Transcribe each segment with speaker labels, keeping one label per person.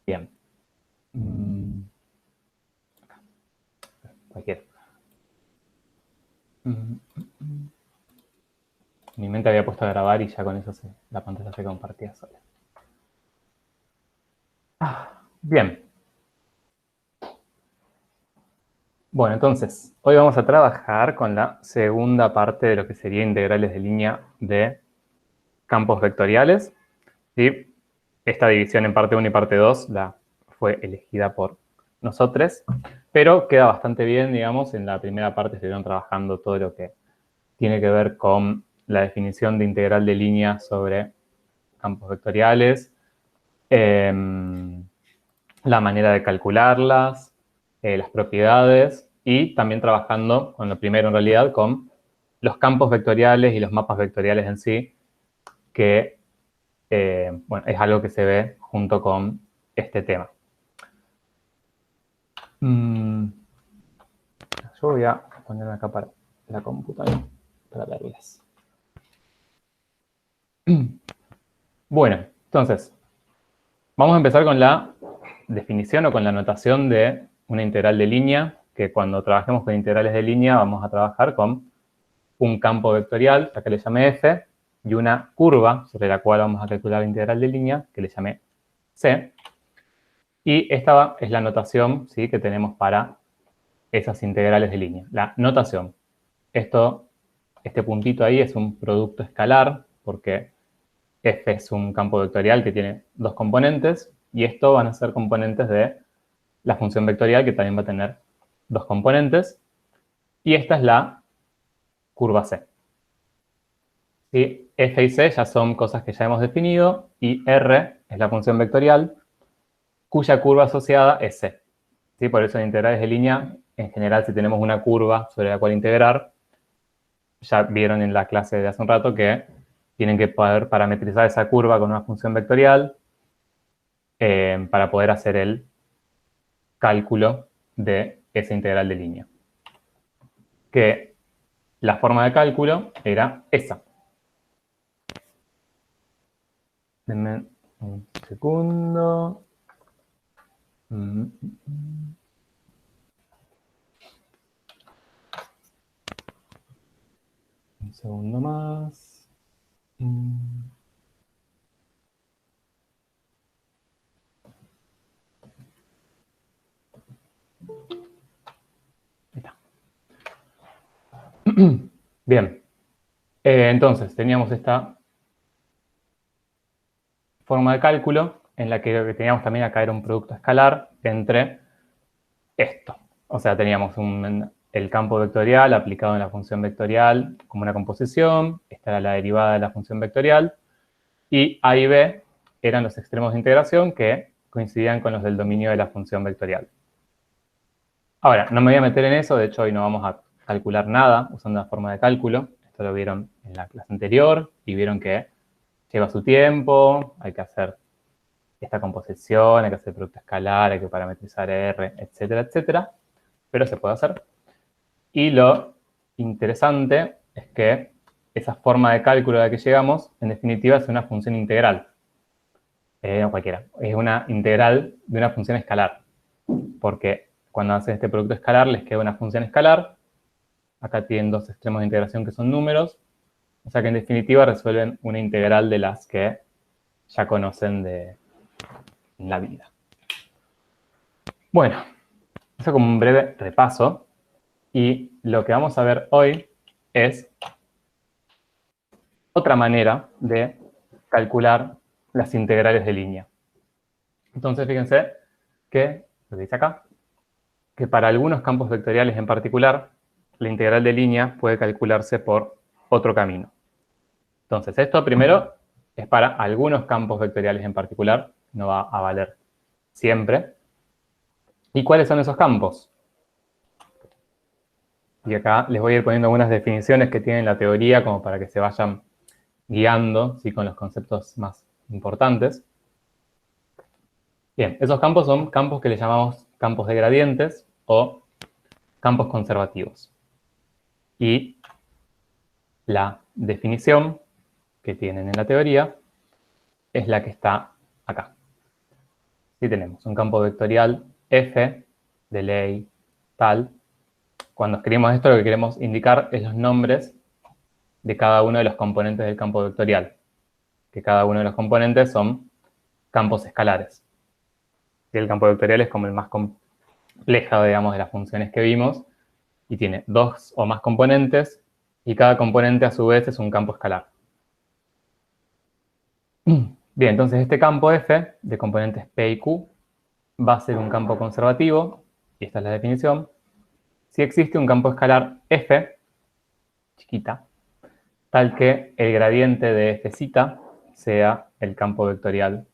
Speaker 1: Bien. Cualquiera. Mi mente había puesto a grabar y ya con eso la pantalla se compartía sola. Bien. Bueno, entonces, hoy vamos a trabajar con la segunda parte de lo que sería integrales de línea de campos vectoriales. ¿Sí? Esta división en parte 1 y parte 2 fue elegida por nosotros, pero queda bastante bien, digamos, en la primera parte estuvieron trabajando todo lo que tiene que ver con la definición de integral de línea sobre campos vectoriales, la manera de calcularlas, las propiedades, y también trabajando con lo primero en realidad, con los campos vectoriales y los mapas vectoriales en sí, que bueno, es algo que se ve junto con este tema. Yo voy a ponerme acá para la computadora para verles. Bueno, entonces, vamos a empezar con la definición o con la notación de una integral de línea, que cuando trabajemos con integrales de línea vamos a trabajar con un campo vectorial, ya que le llamé f, y una curva sobre la cual vamos a calcular la integral de línea, que le llamé c. Y esta es la notación, ¿sí?, que tenemos para esas integrales de línea. La notación. Este puntito ahí es un producto escalar, porque f es un campo vectorial que tiene dos componentes, y esto van a ser componentes de la función vectorial, que también va a tener dos componentes, y esta es la curva c. ¿Sí? F y c ya son cosas que ya hemos definido, y R es la función vectorial, cuya curva asociada es c. ¿Sí? Por eso en integrales de línea, en general, si tenemos una curva sobre la cual integrar, ya vieron en la clase de hace un rato que tienen que poder parametrizar esa curva con una función vectorial para poder hacer el cálculo de esa integral de línea. Que la forma de cálculo era esa. Denme un segundo. Un segundo más. Ahí está. Bien. Entonces, teníamos esta forma de cálculo en la que teníamos también acá era un producto escalar entre esto. O sea, teníamos el campo vectorial aplicado en la función vectorial como una composición. Esta era la derivada de la función vectorial. Y A y B eran los extremos de integración que coincidían con los del dominio de la función vectorial. Ahora, no me voy a meter en eso. De hecho, hoy no vamos a calcular nada usando la forma de cálculo. Esto lo vieron en la clase anterior y vieron que lleva su tiempo, hay que hacer esta composición, hay que hacer producto escalar, hay que parametrizar R, etcétera, etcétera. Pero se puede hacer. Y lo interesante es que esa forma de cálculo a la que llegamos, en definitiva, es una función integral. No cualquiera. Es una integral de una función escalar. Porque cuando hacen este producto escalar, les queda una función escalar. Acá tienen dos extremos de integración que son números. O sea que en definitiva resuelven una integral de las que ya conocen de la vida. Bueno, eso como un breve repaso. Y lo que vamos a ver hoy es otra manera de calcular las integrales de línea. Entonces, fíjense que, lo que dice acá, que para algunos campos vectoriales en particular, la integral de línea puede calcularse por otro camino. Entonces, esto primero es para algunos campos vectoriales en particular, no va a valer siempre. ¿Y cuáles son esos campos? Y acá les voy a ir poniendo algunas definiciones que tiene la teoría como para que se vayan guiando, ¿sí?, con los conceptos más importantes. Bien, esos campos son campos que le llamamos campos de gradientes o campos conservativos. Y la definición que tienen en la teoría es la que está acá. si tenemos un campo vectorial f de ley tal, cuando escribimos esto lo que queremos indicar es los nombres de cada uno de los componentes del campo vectorial, que cada uno de los componentes son campos escalares. Y el campo vectorial es como el más complejo, digamos, de las funciones que vimos, y tiene dos o más componentes, y cada componente a su vez es un campo escalar. Bien, entonces este campo f de componentes p y q va a ser un campo conservativo, y esta es la definición, si existe un campo escalar f, chiquita, tal que el gradiente de f sea el campo vectorial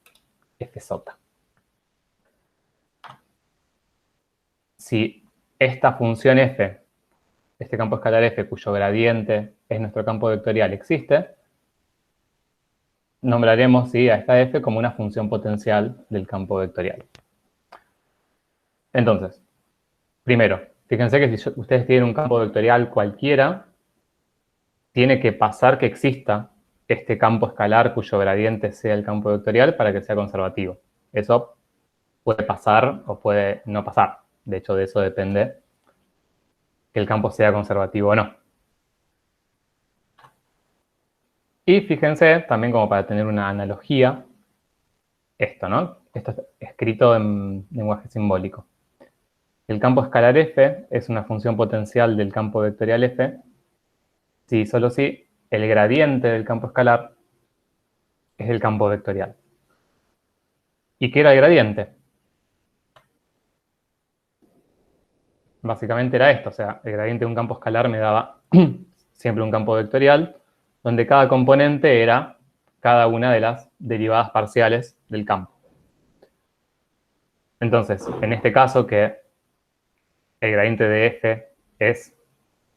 Speaker 1: f sota. Si esta función f, este campo escalar f, cuyo gradiente es nuestro campo vectorial, existe, nombraremos a esta f como una función potencial del campo vectorial. Entonces, primero, fíjense que si ustedes tienen un campo vectorial cualquiera, tiene que pasar que exista este campo escalar cuyo gradiente sea el campo vectorial para que sea conservativo. Eso puede pasar o puede no pasar. De hecho, de eso depende que el campo sea conservativo o no. Y fíjense, también como para tener una analogía, esto, ¿no? Esto es escrito en lenguaje simbólico. El campo escalar f es una función potencial del campo vectorial f si y solo si el gradiente del campo escalar es el campo vectorial. ¿Y qué era el gradiente? Básicamente era esto, o sea, el gradiente de un campo escalar me daba siempre un campo vectorial, donde cada componente era cada una de las derivadas parciales del campo. Entonces, en este caso que el gradiente de f es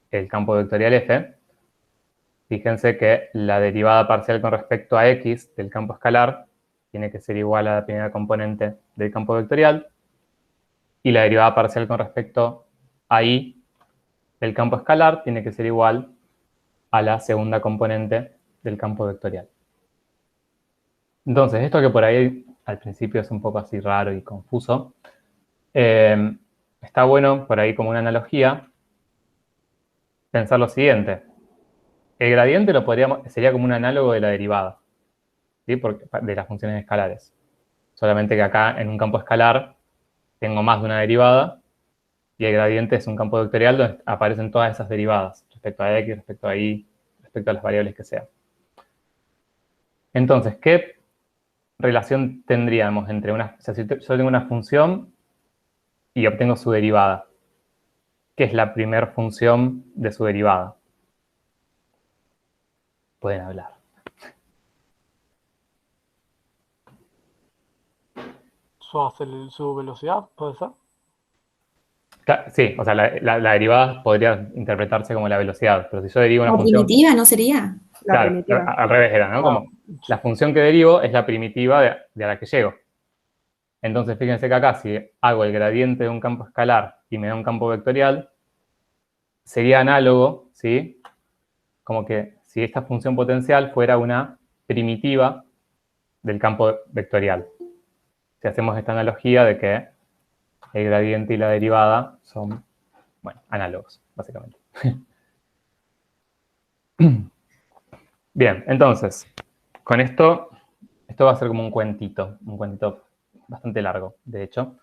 Speaker 1: el campo vectorial f, fíjense que la derivada parcial con respecto a x del campo escalar tiene que ser igual a la primera componente del campo vectorial, y la derivada parcial con respecto a y del campo escalar tiene que ser igual a la segunda componente del campo vectorial. Entonces, esto que por ahí al principio es un poco así raro y confuso, está bueno por ahí como una analogía pensar lo siguiente. El gradiente sería como un análogo de la derivada, ¿sí? De las funciones escalares. Solamente que acá en un campo escalar tengo más de una derivada y el gradiente es un campo vectorial donde aparecen todas esas derivadas respecto a x, respecto a y, respecto a las variables que sean. Entonces, ¿qué relación tendríamos entre o sea, si yo tengo una función y obtengo su derivada? ¿Qué es la primera función de su derivada? Pueden hablar.
Speaker 2: Su velocidad, ¿puede ser?
Speaker 1: Sí, o sea, la derivada podría interpretarse como la velocidad, pero si yo derivo una
Speaker 3: ¿O
Speaker 1: función...
Speaker 3: primitiva no sería?
Speaker 4: La
Speaker 1: Claro,
Speaker 4: primitiva.
Speaker 1: al revés era, ¿no? Como la función que derivo es la primitiva de a la que llego. Entonces, fíjense que acá, si hago el gradiente de un campo escalar y me da un campo vectorial, sería análogo, ¿sí? Como que si esta función potencial fuera una primitiva del campo vectorial. Si hacemos esta analogía de que el gradiente y la derivada son, bueno, análogos, básicamente. Bien, entonces, con esto va a ser como un cuentito bastante largo, de hecho.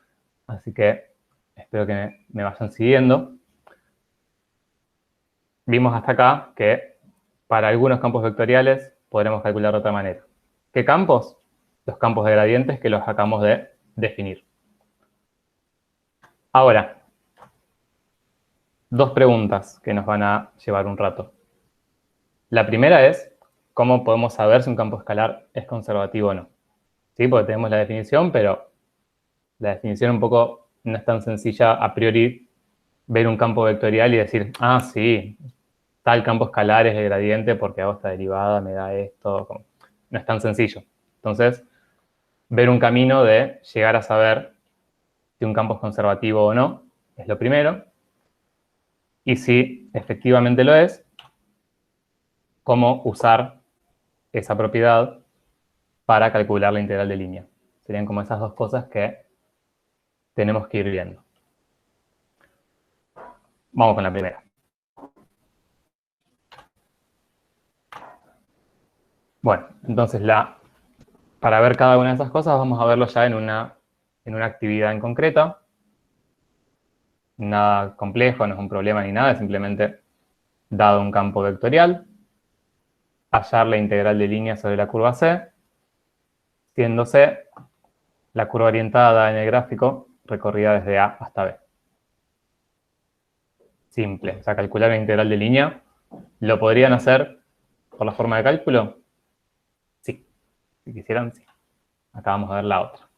Speaker 1: Así que espero que me vayan siguiendo. Vimos hasta acá que para algunos campos vectoriales podremos calcular de otra manera. ¿Qué campos? Los campos de gradientes que los acabamos de definir. Ahora, dos preguntas que nos van a llevar un rato. La primera es, ¿cómo podemos saber si un campo escalar es conservativo o no? ¿Sí? Porque tenemos la definición, pero la definición un poco no es tan sencilla a priori ver un campo vectorial y decir, ah, sí, tal campo escalar es el gradiente porque hago esta derivada, me da esto. No es tan sencillo. Entonces, ver un camino de llegar a saber si un campo es conservativo o no es lo primero. Y si efectivamente lo es, cómo usar esa propiedad para calcular la integral de línea. Serían como esas dos cosas que tenemos que ir viendo. Vamos con la primera. Bueno, entonces para ver cada una de esas cosas vamos a verlo ya en una actividad en concreta. Nada complejo, no es un problema ni nada, es simplemente dado un campo vectorial, hallar la integral de línea sobre la curva C, siendo C la curva orientada en el gráfico recorrida desde A hasta B. Simple, o sea, calcular la integral de línea. ¿Lo podrían hacer por la forma de cálculo? Sí, si quisieran, sí. Acá vamos a ver la otra.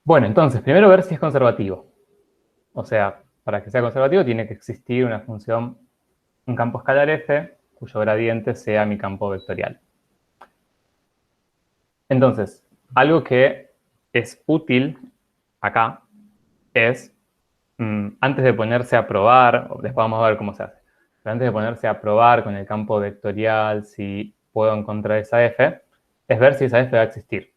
Speaker 1: Bueno, entonces, primero ver si es conservativo. O sea, para que sea conservativo tiene que existir una función, un campo escalar f, cuyo gradiente sea mi campo vectorial. Entonces, algo que es útil acá es, antes de ponerse a probar, después vamos a ver cómo se hace, pero antes de ponerse a probar con el campo vectorial si puedo encontrar esa f, es ver si esa f va a existir.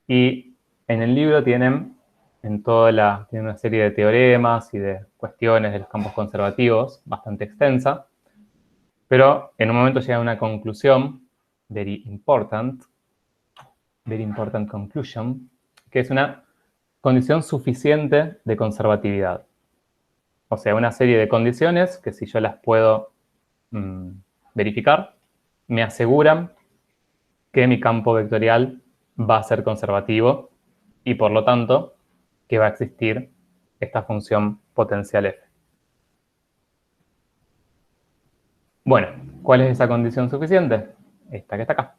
Speaker 1: Y en el libro tienen una serie de teoremas y de cuestiones de los campos conservativos bastante extensa, pero en un momento llega a una conclusión very important conclusion, que es una condición suficiente de conservatividad. O sea, una serie de condiciones que si yo las puedo verificar, me aseguran que mi campo vectorial va a ser conservativo y por lo tanto que va a existir esta función potencial f. Bueno, ¿cuál es esa condición suficiente? Esta que está acá.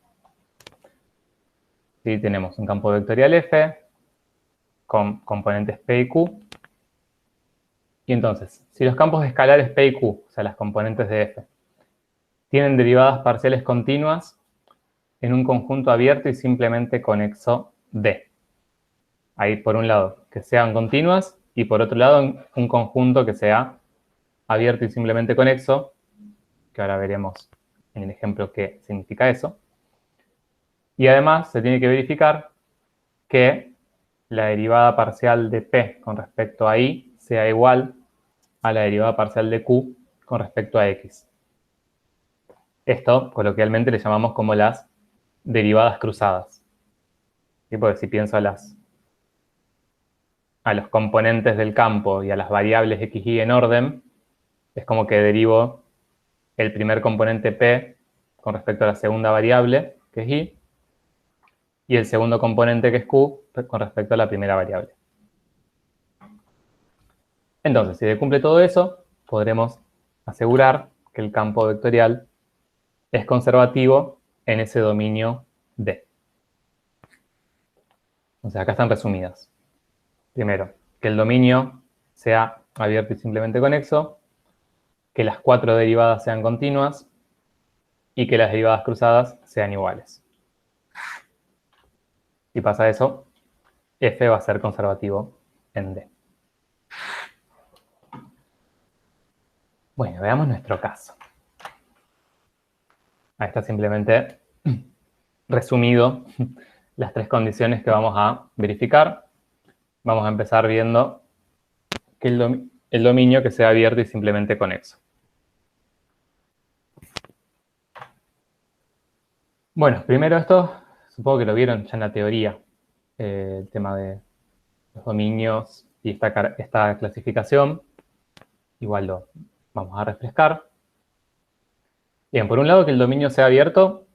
Speaker 1: ¿Sí? Tenemos un campo vectorial f con componentes p y q. Y entonces, si los campos escalares p y q, o sea, las componentes de f, tienen derivadas parciales continuas en un conjunto abierto y simplemente conexo D. Ahí, por un lado, que sean continuas, y por otro lado, un conjunto que sea abierto y simplemente conexo, que ahora veremos en el ejemplo qué significa eso. Y además, se tiene que verificar que la derivada parcial de P con respecto a I sea igual a la derivada parcial de Q con respecto a X. Esto, coloquialmente, le llamamos como las derivadas cruzadas. ¿Sí? Porque si pienso a los componentes del campo y a las variables x, y en orden, es como que derivo el primer componente p con respecto a la segunda variable, que es y el segundo componente, que es q, con respecto a la primera variable. Entonces, si se cumple todo eso, podremos asegurar que el campo vectorial es conservativo en ese dominio D. O sea, acá están resumidas. Primero, que el dominio sea abierto y simplemente conexo, que las 4 derivadas sean continuas y que las derivadas cruzadas sean iguales. Si pasa eso, f va a ser conservativo en D. Bueno, veamos nuestro caso. Ahí está simplemente resumido las 3 condiciones que vamos a verificar. Vamos a empezar viendo que el dominio que sea abierto y simplemente conexo. Bueno, primero esto, supongo que lo vieron ya en la teoría, el tema de los dominios y esta clasificación. Igual lo vamos a refrescar. Bien, por un lado, que el dominio sea abierto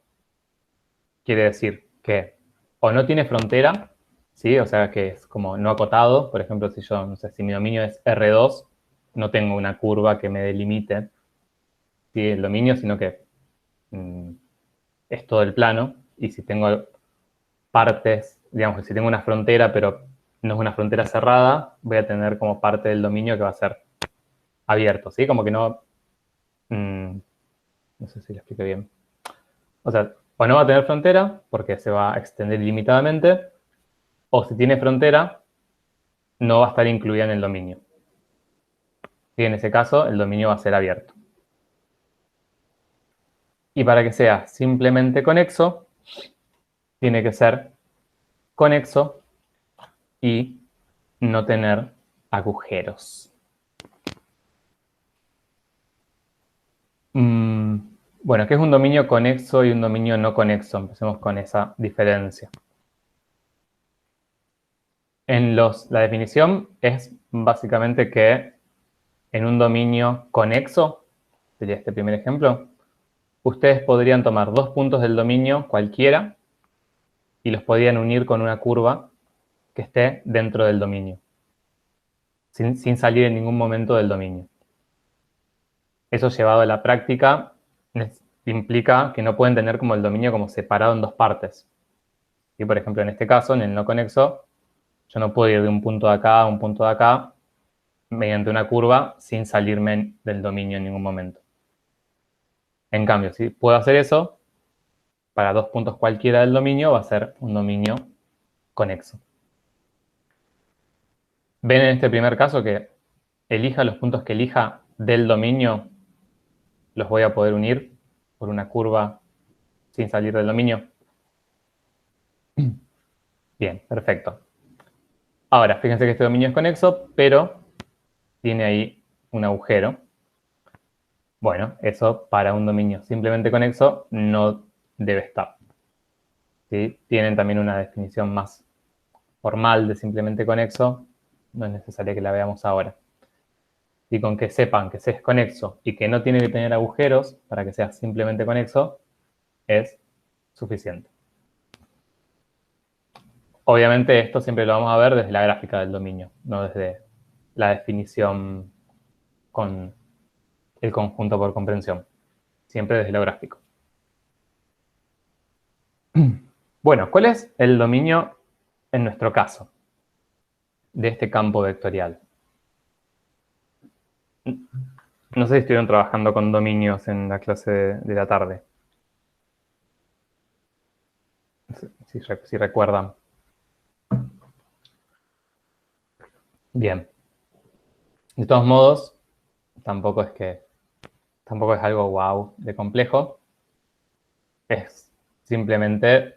Speaker 1: quiere decir que o no tiene frontera, ¿sí? O sea, que es como no acotado. Por ejemplo, si yo, no sé, si mi dominio es R2, no tengo una curva que me delimite, ¿sí? El dominio, sino que es todo el plano. Y si tengo partes, digamos, si tengo una frontera, pero no es una frontera cerrada, voy a tener como parte del dominio que va a ser abierto, ¿sí? Como que no... no sé si lo expliqué bien. O sea, o no va a tener frontera, porque se va a extender ilimitadamente, o si tiene frontera, no va a estar incluida en el dominio. Y en ese caso, el dominio va a ser abierto. Y para que sea simplemente conexo, tiene que ser conexo y no tener agujeros. Bueno, ¿qué es un dominio conexo y un dominio no conexo? Empecemos con esa diferencia. La definición es básicamente que en un dominio conexo, sería este primer ejemplo, ustedes podrían tomar dos puntos del dominio cualquiera y los podrían unir con una curva que esté dentro del dominio, sin salir en ningún momento del dominio. Eso llevado a la práctica implica que no pueden tener como el dominio como separado en dos partes. Y por ejemplo, en este caso, en el no conexo, yo no puedo ir de un punto de acá a un punto de acá mediante una curva sin salirme del dominio en ningún momento. En cambio, si puedo hacer eso, para dos puntos cualquiera del dominio va a ser un dominio conexo. Ven en este primer caso que elija los puntos que elija del dominio, los voy a poder unir por una curva sin salir del dominio. Bien, perfecto. Ahora, fíjense que este dominio es conexo, pero tiene ahí un agujero. Bueno, eso para un dominio simplemente conexo no debe estar. ¿Sí? Tienen también una definición más formal de simplemente conexo, no es necesario que la veamos ahora. Y con que sepan que se es conexo y que no tiene que tener agujeros para que sea simplemente conexo, es suficiente. Obviamente esto siempre lo vamos a ver desde la gráfica del dominio, no desde la definición con el conjunto por comprensión. Siempre desde lo gráfico. Bueno, ¿cuál es el dominio en nuestro caso de este campo vectorial? No sé si estuvieron trabajando con dominios en la clase de la tarde. Si recuerdan. Bien. De todos modos, tampoco es algo wow de complejo. Es simplemente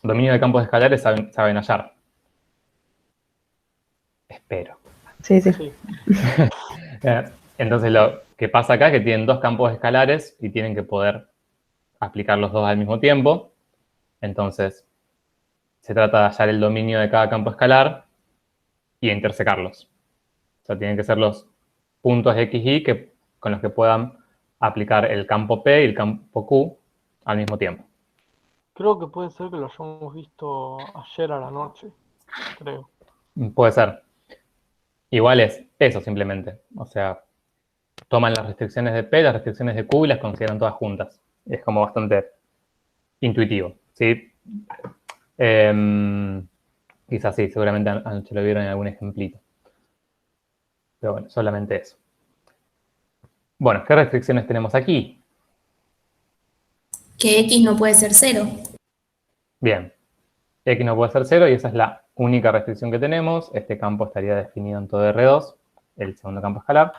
Speaker 1: dominio de campos escalares saben hallar. Espero.
Speaker 3: Sí, sí.
Speaker 2: Sí.
Speaker 1: Entonces lo que pasa acá es que tienen dos campos escalares y tienen que poder aplicar los dos al mismo tiempo. Entonces se trata de hallar el dominio de cada campo escalar y intersecarlos. O sea, tienen que ser los puntos X, Y con los que puedan aplicar el campo P y el campo Q al mismo tiempo.
Speaker 2: Creo que puede ser que lo hayamos visto ayer a la noche, creo.
Speaker 1: Puede ser. Igual es eso simplemente. O sea, toman las restricciones de P, las restricciones de Q y las consideran todas juntas. Es como bastante intuitivo, ¿sí? Quizás sí, seguramente anoche lo vieron en algún ejemplito. Pero bueno, solamente eso. Bueno, ¿qué restricciones tenemos aquí?
Speaker 4: Que X no puede ser 0.
Speaker 1: Bien, X no puede ser 0 y esa es la única restricción que tenemos. Este campo estaría definido en todo R2, el segundo campo escalar.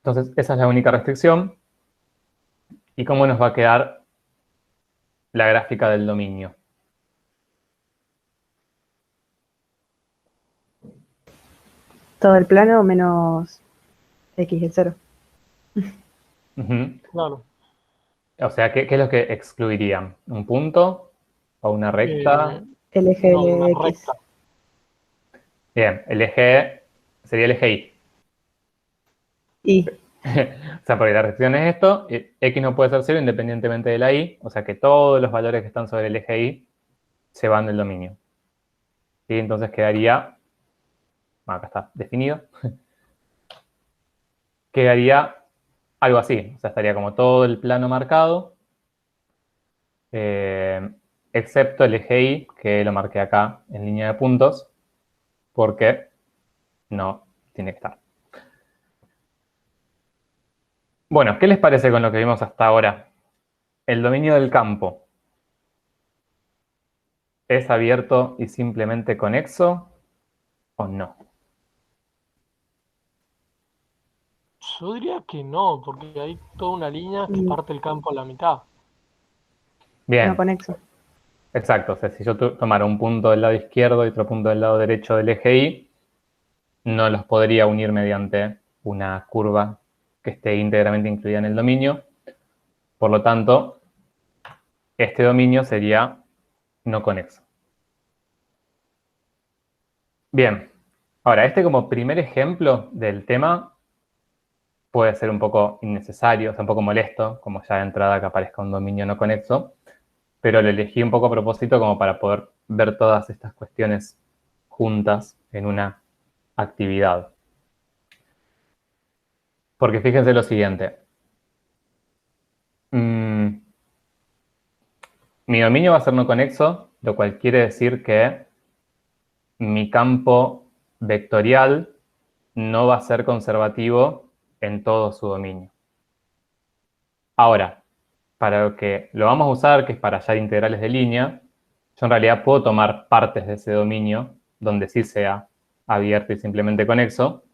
Speaker 1: Entonces, esa es la única restricción. ¿Y cómo nos va a quedar la gráfica del dominio?
Speaker 3: Todo el plano menos X de 0.
Speaker 2: Claro.
Speaker 1: O sea, ¿qué es lo que excluirían? ¿Un punto o una recta?
Speaker 3: El eje
Speaker 2: No,
Speaker 3: de
Speaker 2: una
Speaker 3: X.
Speaker 2: recta.
Speaker 1: Bien, el eje sería el eje Y.
Speaker 3: Y
Speaker 1: O sea, porque la restricción es esto, X no puede ser 0 independientemente de la Y, o sea que todos los valores que están sobre el eje Y se van del dominio. ¿Sí? Entonces quedaría, bueno, acá está definido, quedaría algo así, o sea, estaría como todo el plano marcado, excepto el eje Y, que lo marqué acá en línea de puntos, porque no tiene que estar. Bueno, ¿qué les parece con lo que vimos hasta ahora? El dominio del campo, ¿es abierto y simplemente conexo o no?
Speaker 2: Yo diría que no, porque hay toda una línea que
Speaker 3: Mm.
Speaker 2: parte el campo a la mitad.
Speaker 1: Bien,
Speaker 3: no conexo.
Speaker 1: Exacto, o sea, si yo tomara un punto del lado izquierdo y otro punto del lado derecho del eje Y, no los podría unir mediante una curva que esté íntegramente incluida en el dominio. Por lo tanto, este dominio sería no conexo. Bien, ahora, este como primer ejemplo del tema puede ser un poco innecesario, o sea, un poco molesto, como ya de entrada que aparezca un dominio no conexo, pero lo elegí un poco a propósito como para poder ver todas estas cuestiones juntas en una actividad. Porque fíjense lo siguiente. Mi dominio va a ser no conexo, lo cual quiere decir que mi campo vectorial no va a ser conservativo en todo su dominio. Ahora, para lo que lo vamos a usar, que es para hallar integrales de línea, yo en realidad puedo tomar partes de ese dominio donde sí sea abierto y simplemente conexo.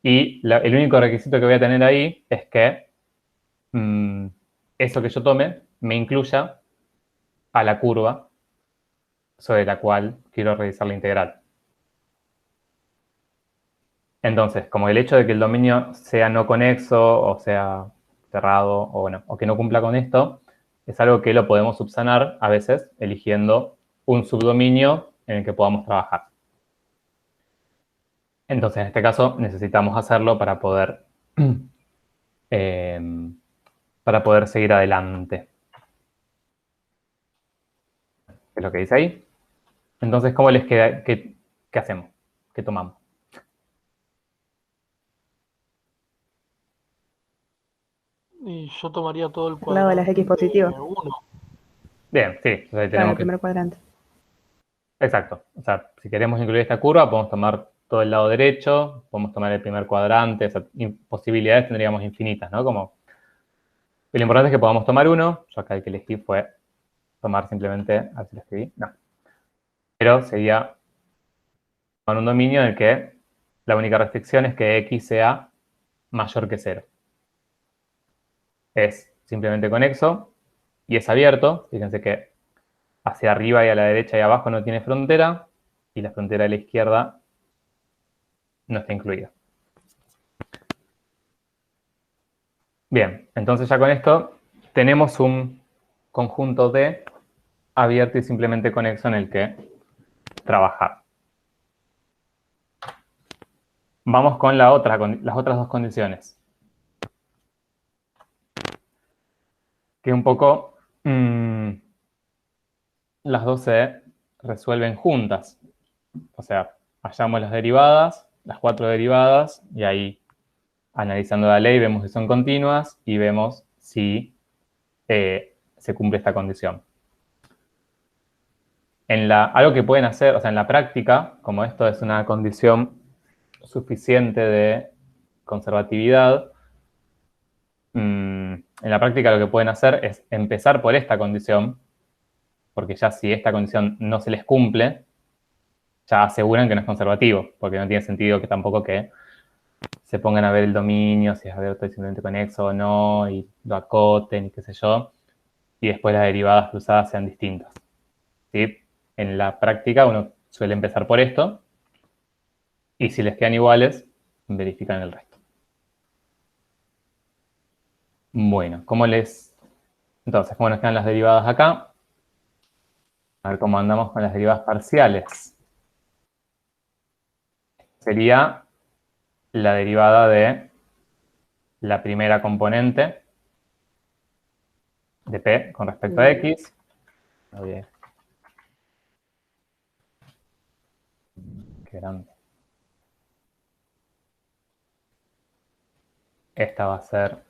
Speaker 1: Y el único requisito que voy a tener ahí es que eso que yo tome me incluya a la curva sobre la cual quiero realizar la integral. Entonces, como el hecho de que el dominio sea no conexo o sea cerrado o, bueno, o que no cumpla con esto, es algo que lo podemos subsanar a veces eligiendo un subdominio en el que podamos trabajar. Entonces, en este caso, necesitamos hacerlo eh, para poder seguir adelante. Es lo que dice ahí. Entonces, ¿cómo les queda? ¿Qué hacemos? ¿Qué tomamos?
Speaker 2: Y yo tomaría todo el
Speaker 3: El lado de las
Speaker 2: cuadrante
Speaker 3: X positivo.
Speaker 2: 1.
Speaker 1: Bien, sí. O sea,
Speaker 3: Claro,
Speaker 1: tenemos
Speaker 3: el
Speaker 1: que...
Speaker 3: primer cuadrante.
Speaker 1: Exacto. O sea, si queremos incluir esta curva, podemos tomar todo el lado derecho, podemos tomar el primer cuadrante, o sea, posibilidades tendríamos infinitas, ¿no? Como, lo importante es que podamos tomar uno. Yo acá el que elegí fue tomar simplemente, a ver si lo escribí, no. Pero sería tomar un dominio en el que la única restricción es que X sea mayor que 0. Es simplemente conexo y es abierto. Fíjense que hacia arriba y a la derecha y abajo no tiene frontera y la frontera de la izquierda no está incluida. Bien, entonces ya con esto tenemos un conjunto de abierto y simplemente conexo en el que trabajar. Vamos con las otras dos condiciones. Que un poco las dos se resuelven juntas. O sea, hallamos las derivadas, las 4 derivadas, y ahí analizando la ley vemos que son continuas y vemos si se cumple esta condición. Algo que pueden hacer, o sea, en la práctica, como esto es una condición suficiente de conservatividad, en la práctica lo que pueden hacer es empezar por esta condición, porque ya si esta condición no se les cumple, ya aseguran que no es conservativo, porque no tiene sentido que tampoco que se pongan a ver el dominio, si es abierto y simplemente conexo o no, y lo acoten y qué sé yo, y después las derivadas cruzadas sean distintas. ¿Sí? En la práctica uno suele empezar por esto, y si les quedan iguales, verifican el resto. Bueno, entonces, ¿cómo nos quedan las derivadas acá? A ver cómo andamos con las derivadas parciales. Sería la derivada de la primera componente de P con respecto a X. Qué grande. Esta va a ser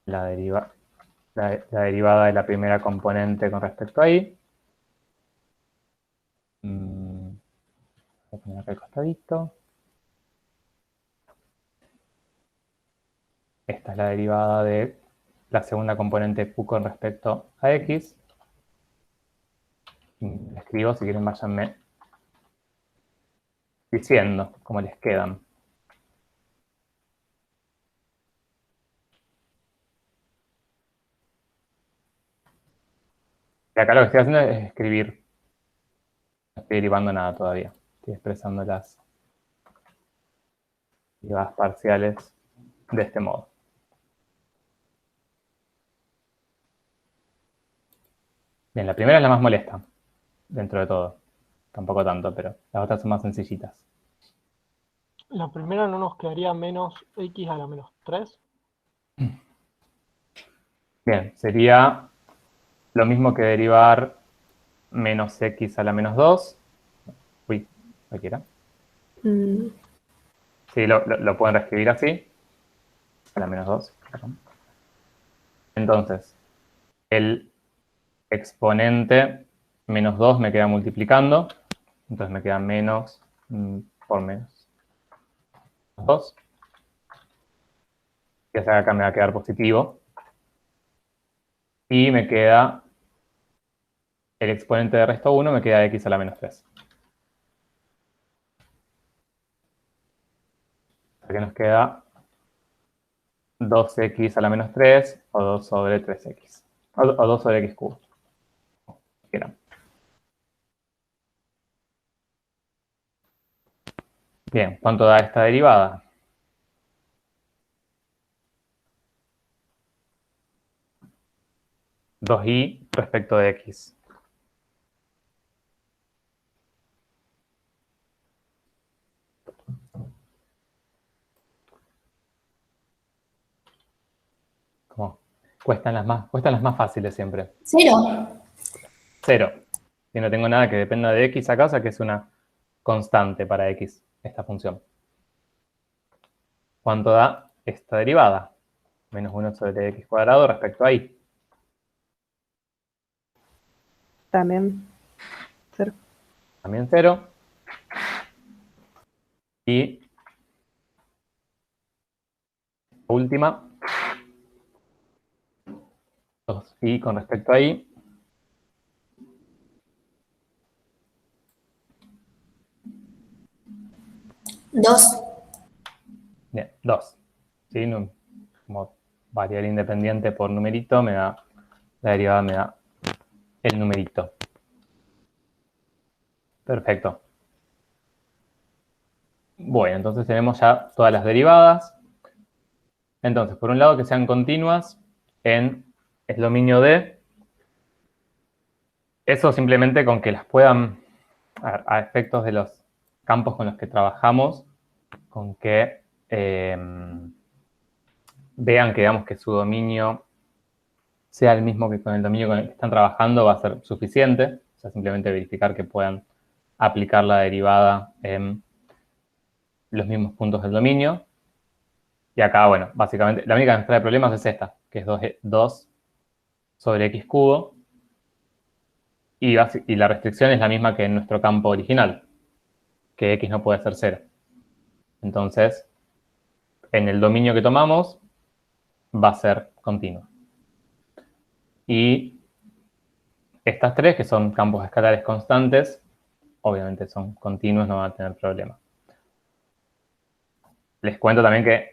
Speaker 1: la derivada de la primera componente con respecto a Y. Voy a poner acá al costadito. Esta es la derivada de la segunda componente Q con respecto a X. La escribo, si quieren váyanme diciendo cómo les quedan. Y acá lo que estoy haciendo es escribir. No estoy derivando nada todavía. Estoy expresando las derivadas parciales de este modo. Bien, la primera es la más molesta, dentro de todo. Tampoco tanto, pero las otras son más sencillitas.
Speaker 2: La primera no nos quedaría menos x a la menos 3.
Speaker 1: Bien, sería lo mismo que derivar menos x a la menos 2. Uy, cualquiera.
Speaker 3: Mm,
Speaker 1: Sí, lo pueden reescribir así. A la menos 2. Perdón. Entonces, el exponente menos 2 me queda multiplicando. Entonces me queda menos por menos 2. Ya sea que acá me va a quedar positivo. Y me queda el exponente de resto 1, me queda x a la menos 3. O sea que nos queda 2x a la menos 3 o 2 sobre 3x. O 2 sobre x cubo. Bien, ¿cuánto da esta derivada? Dos y respecto de x. ¿Cómo? Cuestan las más fáciles siempre.
Speaker 4: 0.
Speaker 1: 0. Si no tengo nada que dependa de x acá, o sea que es una constante para x, esta función. ¿Cuánto da esta derivada? Menos 1 sobre x cuadrado respecto a y.
Speaker 3: también 0.
Speaker 1: También 0. Y última, 2y con respecto a y.
Speaker 4: 2.
Speaker 1: Bien, 2. ¿Sí? Como variable independiente por numerito, la derivada me da el numerito. Perfecto. Bueno, entonces tenemos ya todas las derivadas. Entonces, por un lado, que sean continuas en el dominio D. Eso simplemente con que las puedan, a efectos de los campos con los que trabajamos, con que vean que, digamos, que su dominio sea el mismo que con el dominio con el que están trabajando, va a ser suficiente. O sea, simplemente verificar que puedan aplicar la derivada en los mismos puntos del dominio. Y acá, bueno, básicamente, la única que nos trae problemas es esta, que es 2 sobre x cubo. Y la restricción es la misma que en nuestro campo original, que x no puede ser 0. Entonces, en el dominio que tomamos, va a ser continuo. Y estas tres, que son campos escalares constantes, obviamente son continuos, no van a tener problema. Les cuento también que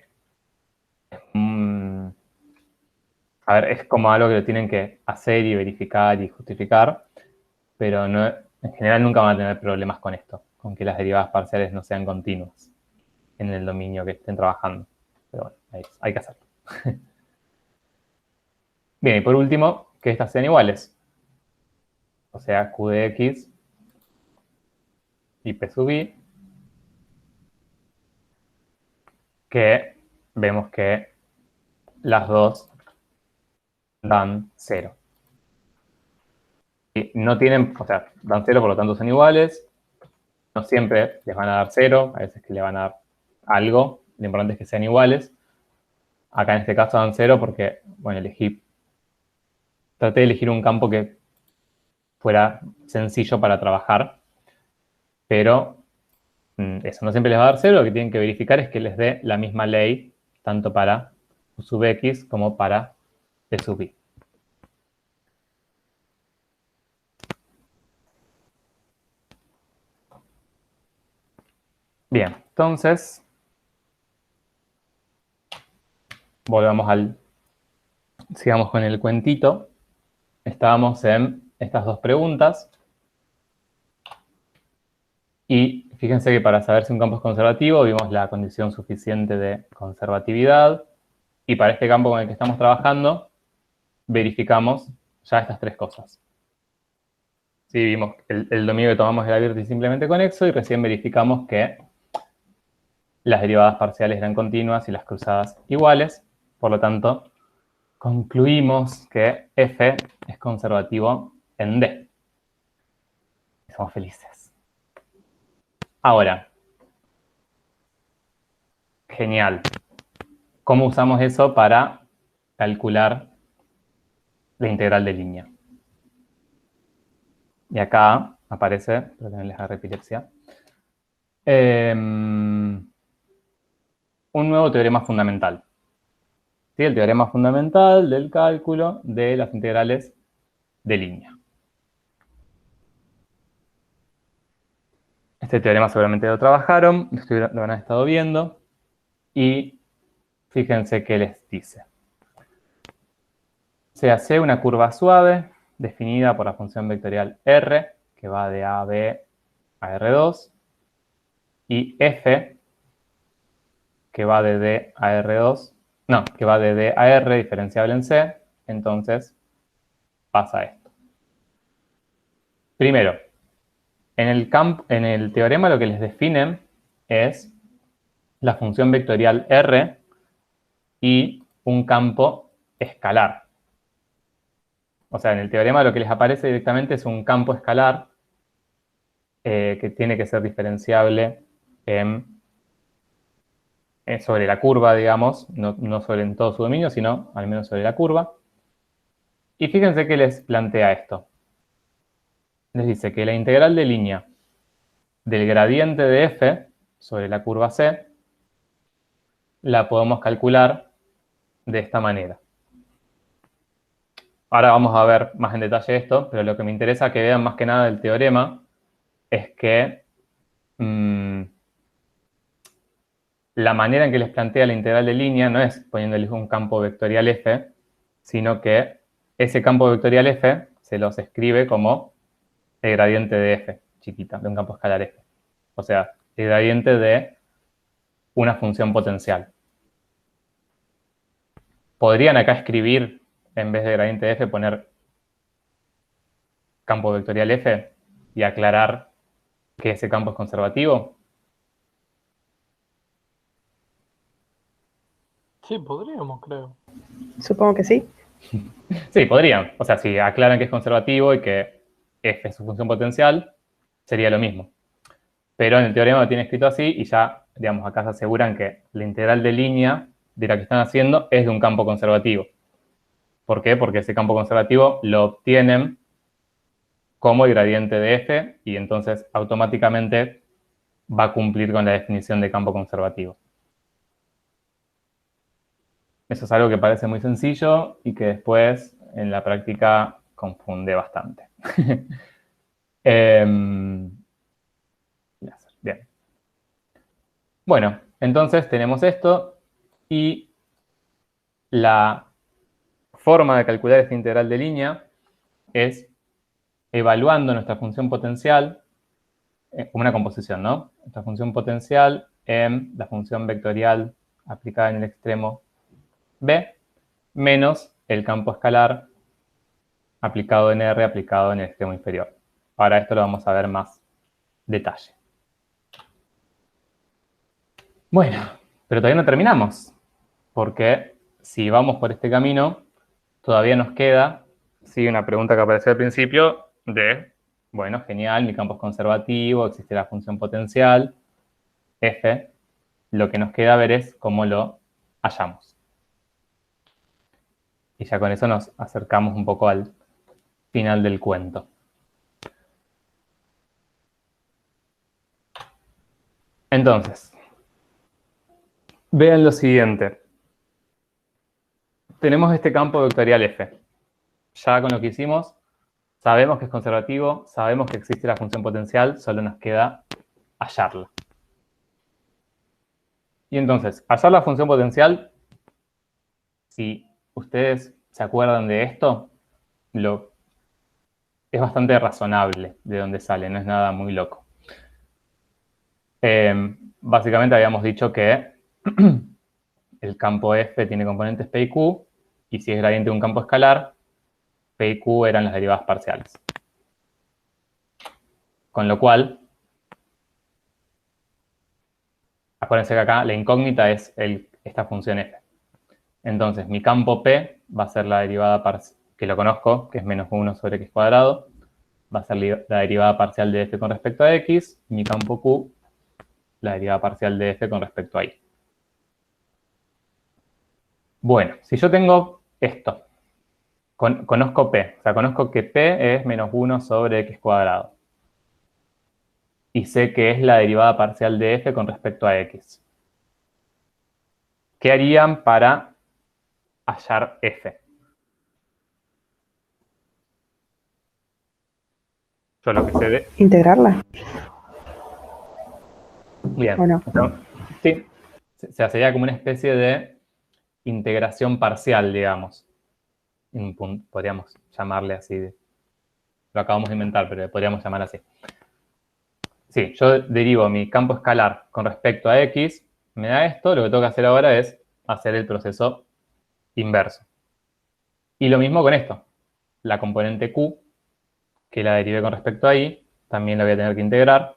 Speaker 1: a ver, es como algo que lo tienen que hacer y verificar y justificar, pero no, en general nunca van a tener problemas con esto, con que las derivadas parciales no sean continuas en el dominio que estén trabajando. Pero bueno, hay que hacerlo. Bien, y por último, que estas sean iguales. O sea, q de x y p sub i, que vemos que las dos dan 0. Y no tienen, o sea, dan 0, por lo tanto son iguales. No siempre les van a dar 0, a veces que le van a dar algo. Lo importante es que sean iguales. Acá en este caso dan 0 porque, bueno, traté de elegir un campo que fuera sencillo para trabajar, pero eso no siempre les va a dar 0. Lo que tienen que verificar es que les dé la misma ley tanto para u sub x como para p sub i. Bien, entonces, sigamos con el cuentito. Estábamos en estas dos preguntas. Y fíjense que para saber si un campo es conservativo, vimos la condición suficiente de conservatividad. Y para este campo con el que estamos trabajando, verificamos ya estas tres cosas. Sí, vimos el dominio que tomamos era abierto y simplemente conexo, y recién verificamos que las derivadas parciales eran continuas y las cruzadas iguales. Por lo tanto, concluimos que F es conservativo en D. Somos felices. Ahora, genial. ¿Cómo usamos eso para calcular la integral de línea? Y acá aparece, pero también les da epilepsia, un nuevo teorema fundamental. ¿Sí? El teorema fundamental del cálculo de las integrales de línea. Este teorema seguramente lo trabajaron, lo han estado viendo, y fíjense qué les dice. Se hace una curva suave definida por la función vectorial R, que va de AB a R2, y F, que va de D a R2, no, que va de D a R, diferenciable en C. Entonces pasa esto. Primero, en el teorema lo que les definen es la función vectorial R y un campo escalar. O sea, en el teorema lo que les aparece directamente es un campo escalar que tiene que ser diferenciable sobre la curva, digamos, no sobre en todo su dominio, sino al menos sobre la curva. Y fíjense que les plantea esto. Les dice que la integral de línea del gradiente de f sobre la curva C la podemos calcular de esta manera. Ahora vamos a ver más en detalle esto, pero lo que me interesa que vean más que nada del teorema es que la manera en que les plantea la integral de línea no es poniéndoles un campo vectorial f, sino que ese campo vectorial f se los escribe como el gradiente de f, chiquita, de un campo escalar f. O sea, el gradiente de una función potencial. ¿Podrían acá escribir, en vez de gradiente de f, poner campo vectorial f y aclarar que ese campo es conservativo?
Speaker 2: Sí, podríamos, creo.
Speaker 3: Supongo que sí.
Speaker 1: Sí, podrían. O sea, si aclaran que es conservativo y que f es su función potencial, sería lo mismo. Pero en el teorema lo tiene escrito así y ya, digamos, acá se aseguran que la integral de línea de la que están haciendo es de un campo conservativo. ¿Por qué? Porque ese campo conservativo lo obtienen como el gradiente de f y entonces automáticamente va a cumplir con la definición de campo conservativo. Eso es algo que parece muy sencillo y que después en la práctica confunde bastante. Bien. Bueno, entonces tenemos esto y la forma de calcular esta integral de línea es evaluando nuestra función potencial como una composición, ¿no? Nuestra función potencial en la función vectorial aplicada en el extremo B menos el campo escalar aplicado en R aplicado en el extremo inferior. Ahora esto lo vamos a ver más detalle. Bueno, pero todavía no terminamos, porque si vamos por este camino, todavía nos queda, sí, una pregunta que apareció al principio de, bueno, genial, mi campo es conservativo, existe la función potencial, F, lo que nos queda ver es cómo lo hallamos. Y ya con eso nos acercamos un poco al final del cuento. Entonces, vean lo siguiente. Tenemos este campo vectorial F. Ya con lo que hicimos, sabemos que es conservativo, sabemos que existe la función potencial, solo nos queda hallarla. Y entonces, hallar la función potencial, si ustedes se acuerdan de esto, lo es bastante razonable de dónde sale, no es nada muy loco. Básicamente habíamos dicho que el campo F tiene componentes P y Q, y si es gradiente de un campo escalar, P y Q eran las derivadas parciales. Con lo cual, acuérdense que acá la incógnita es esta función F. Entonces, mi campo P va a ser la derivada parcial, que lo conozco, que es menos 1 sobre x cuadrado, va a ser la derivada parcial de F con respecto a x, y mi campo Q, la derivada parcial de F con respecto a y. Bueno, si yo tengo esto, conozco P, o sea, conozco que P es menos 1 sobre x cuadrado, y sé que es la derivada parcial de F con respecto a x. ¿Qué harían para hallar F? Yo lo que sé de...
Speaker 3: ¿Integrarla
Speaker 1: Bien.
Speaker 3: o no?
Speaker 1: Sí, o sea, sería como una especie de integración parcial, digamos. Podríamos llamarle así. Lo acabamos de inventar, pero podríamos llamar así. Sí, yo derivo mi campo escalar con respecto a x, me da esto, lo que tengo que hacer ahora es hacer el proceso inverso. Y lo mismo con esto. La componente q, que la derivé con respecto a y, también la voy a tener que integrar.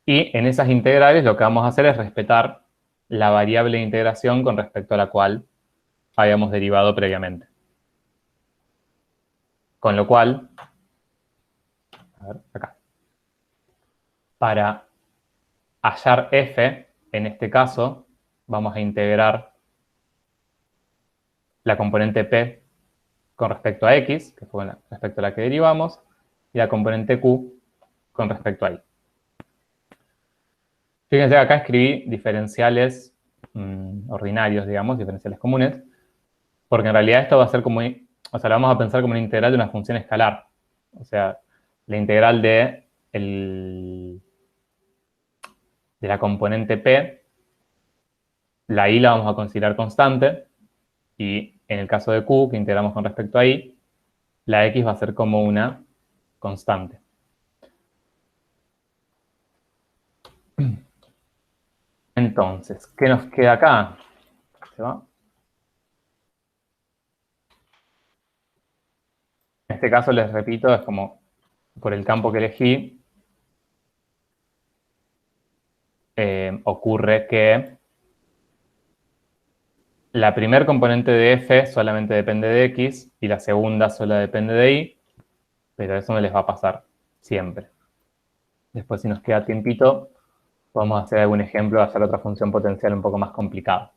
Speaker 1: Y en esas integrales lo que vamos a hacer es respetar la variable de integración con respecto a la cual habíamos derivado previamente. Con lo cual, a ver, acá. Para hallar f, en este caso, vamos a integrar la componente p con respecto a x, que fue respecto a la que derivamos, y la componente q con respecto a y. Fíjense que acá escribí diferenciales ordinarios, digamos, diferenciales comunes, porque en realidad esto va a ser como, o sea, lo vamos a pensar como una integral de una función escalar. O sea, la integral de la componente p, la y la vamos a considerar constante, y en el caso de q, que integramos con respecto a y, la x va a ser como una constante. Entonces, ¿qué nos queda acá? ¿Se va? En este caso, les repito, es como por el campo que elegí, ocurre que la primer componente de f solamente depende de x y la segunda solo depende de y, pero eso no les va a pasar siempre. Después, si nos queda tiempito, podemos hacer algún ejemplo de hacer otra función potencial un poco más complicada.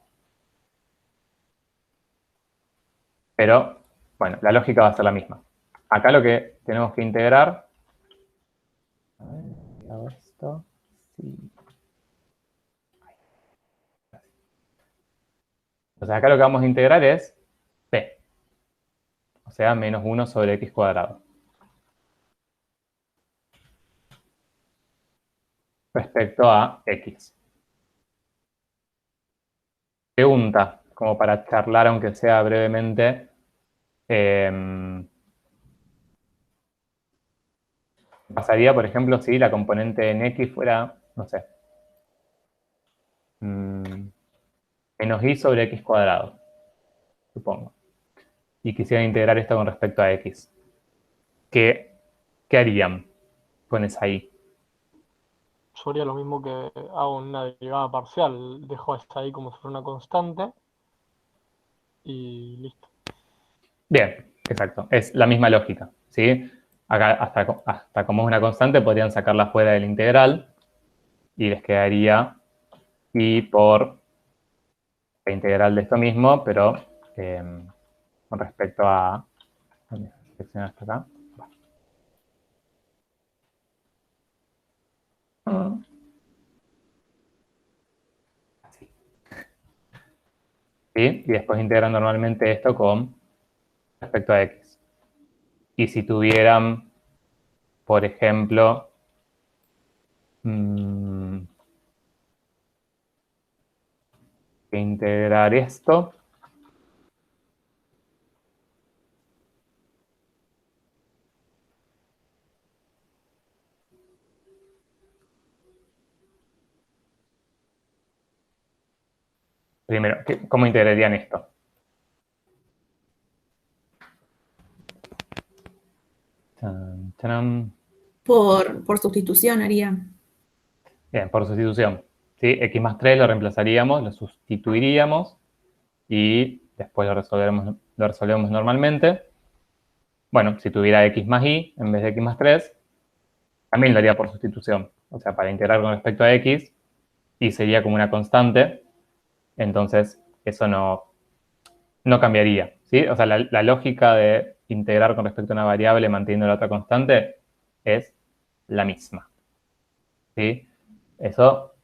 Speaker 1: Pero, bueno, la lógica va a ser la misma. Acá lo que tenemos que integrar... A ver, si hago esto... Sí. Entonces acá lo que vamos a integrar es p. O sea, menos 1 sobre x cuadrado. Respecto a x. Pregunta, como para charlar, aunque sea brevemente. Pasaría, por ejemplo, si la componente en x fuera, no sé, menos y sobre x cuadrado, supongo. Y quisiera integrar esto con respecto a x. ¿Qué harían con esa y?
Speaker 2: Yo haría lo mismo que hago en una derivada parcial. Dejo esta ahí como si fuera una constante y listo.
Speaker 1: Bien, exacto. Es la misma lógica, ¿sí? Acá, hasta como es una constante, podrían sacarla fuera del integral y les quedaría y por la integral de esto mismo, pero con respecto a... ¿Dónde seleccionar hasta acá? Así. ¿Sí? Y después integran normalmente esto con respecto a x. Y si tuvieran, por ejemplo, que integrar esto, Primero, ¿cómo integrarían esto? Tan, taran.
Speaker 5: Por sustitución haría.
Speaker 1: Bien, por sustitución. ¿Sí? X más 3 lo reemplazaríamos, lo sustituiríamos y después lo resolvemos normalmente. Bueno, si tuviera X más Y en vez de X más 3, también lo haría por sustitución. O sea, para integrar con respecto a X, Y sería como una constante, entonces eso no cambiaría. ¿Sí? O sea, la lógica de integrar con respecto a una variable manteniendo la otra constante es la misma. ¿Sí? Eso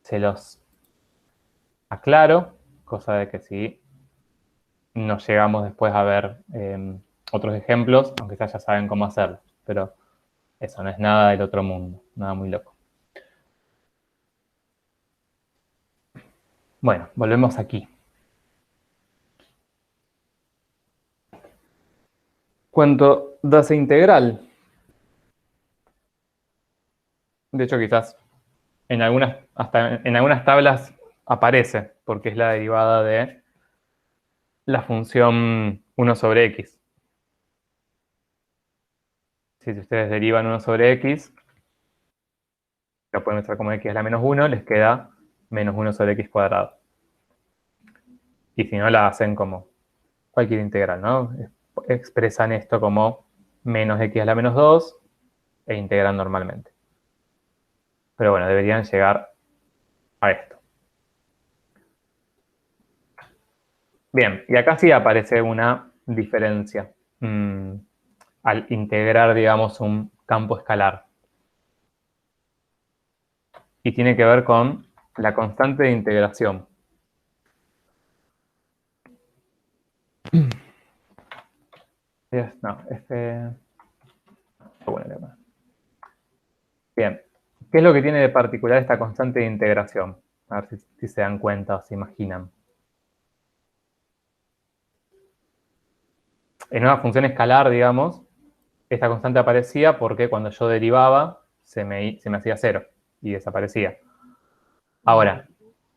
Speaker 1: se los aclaro, cosa de que si nos llegamos después a ver otros ejemplos, aunque ya saben cómo hacerlo, pero eso no es nada del otro mundo, nada muy loco. Bueno, volvemos aquí. Cuando das integral, de hecho quizás hasta en algunas tablas aparece, porque es la derivada de la función 1 sobre x. Si ustedes derivan 1 sobre x, lo pueden usar como x a la menos 1, les queda menos 1 sobre x cuadrado. Y si no, la hacen como cualquier integral, ¿no? Expresan esto como menos x a la menos 2 e integran normalmente. Pero bueno, deberían llegar a esto. Bien, y acá sí aparece una diferencia al integrar, digamos, un campo escalar. Y tiene que ver con la constante de integración. No, bueno, bien, ¿qué es lo que tiene de particular esta constante de integración? A ver si se dan cuenta o se imaginan. En una función escalar, digamos, esta constante aparecía porque cuando yo derivaba se me hacía 0 y desaparecía. Ahora,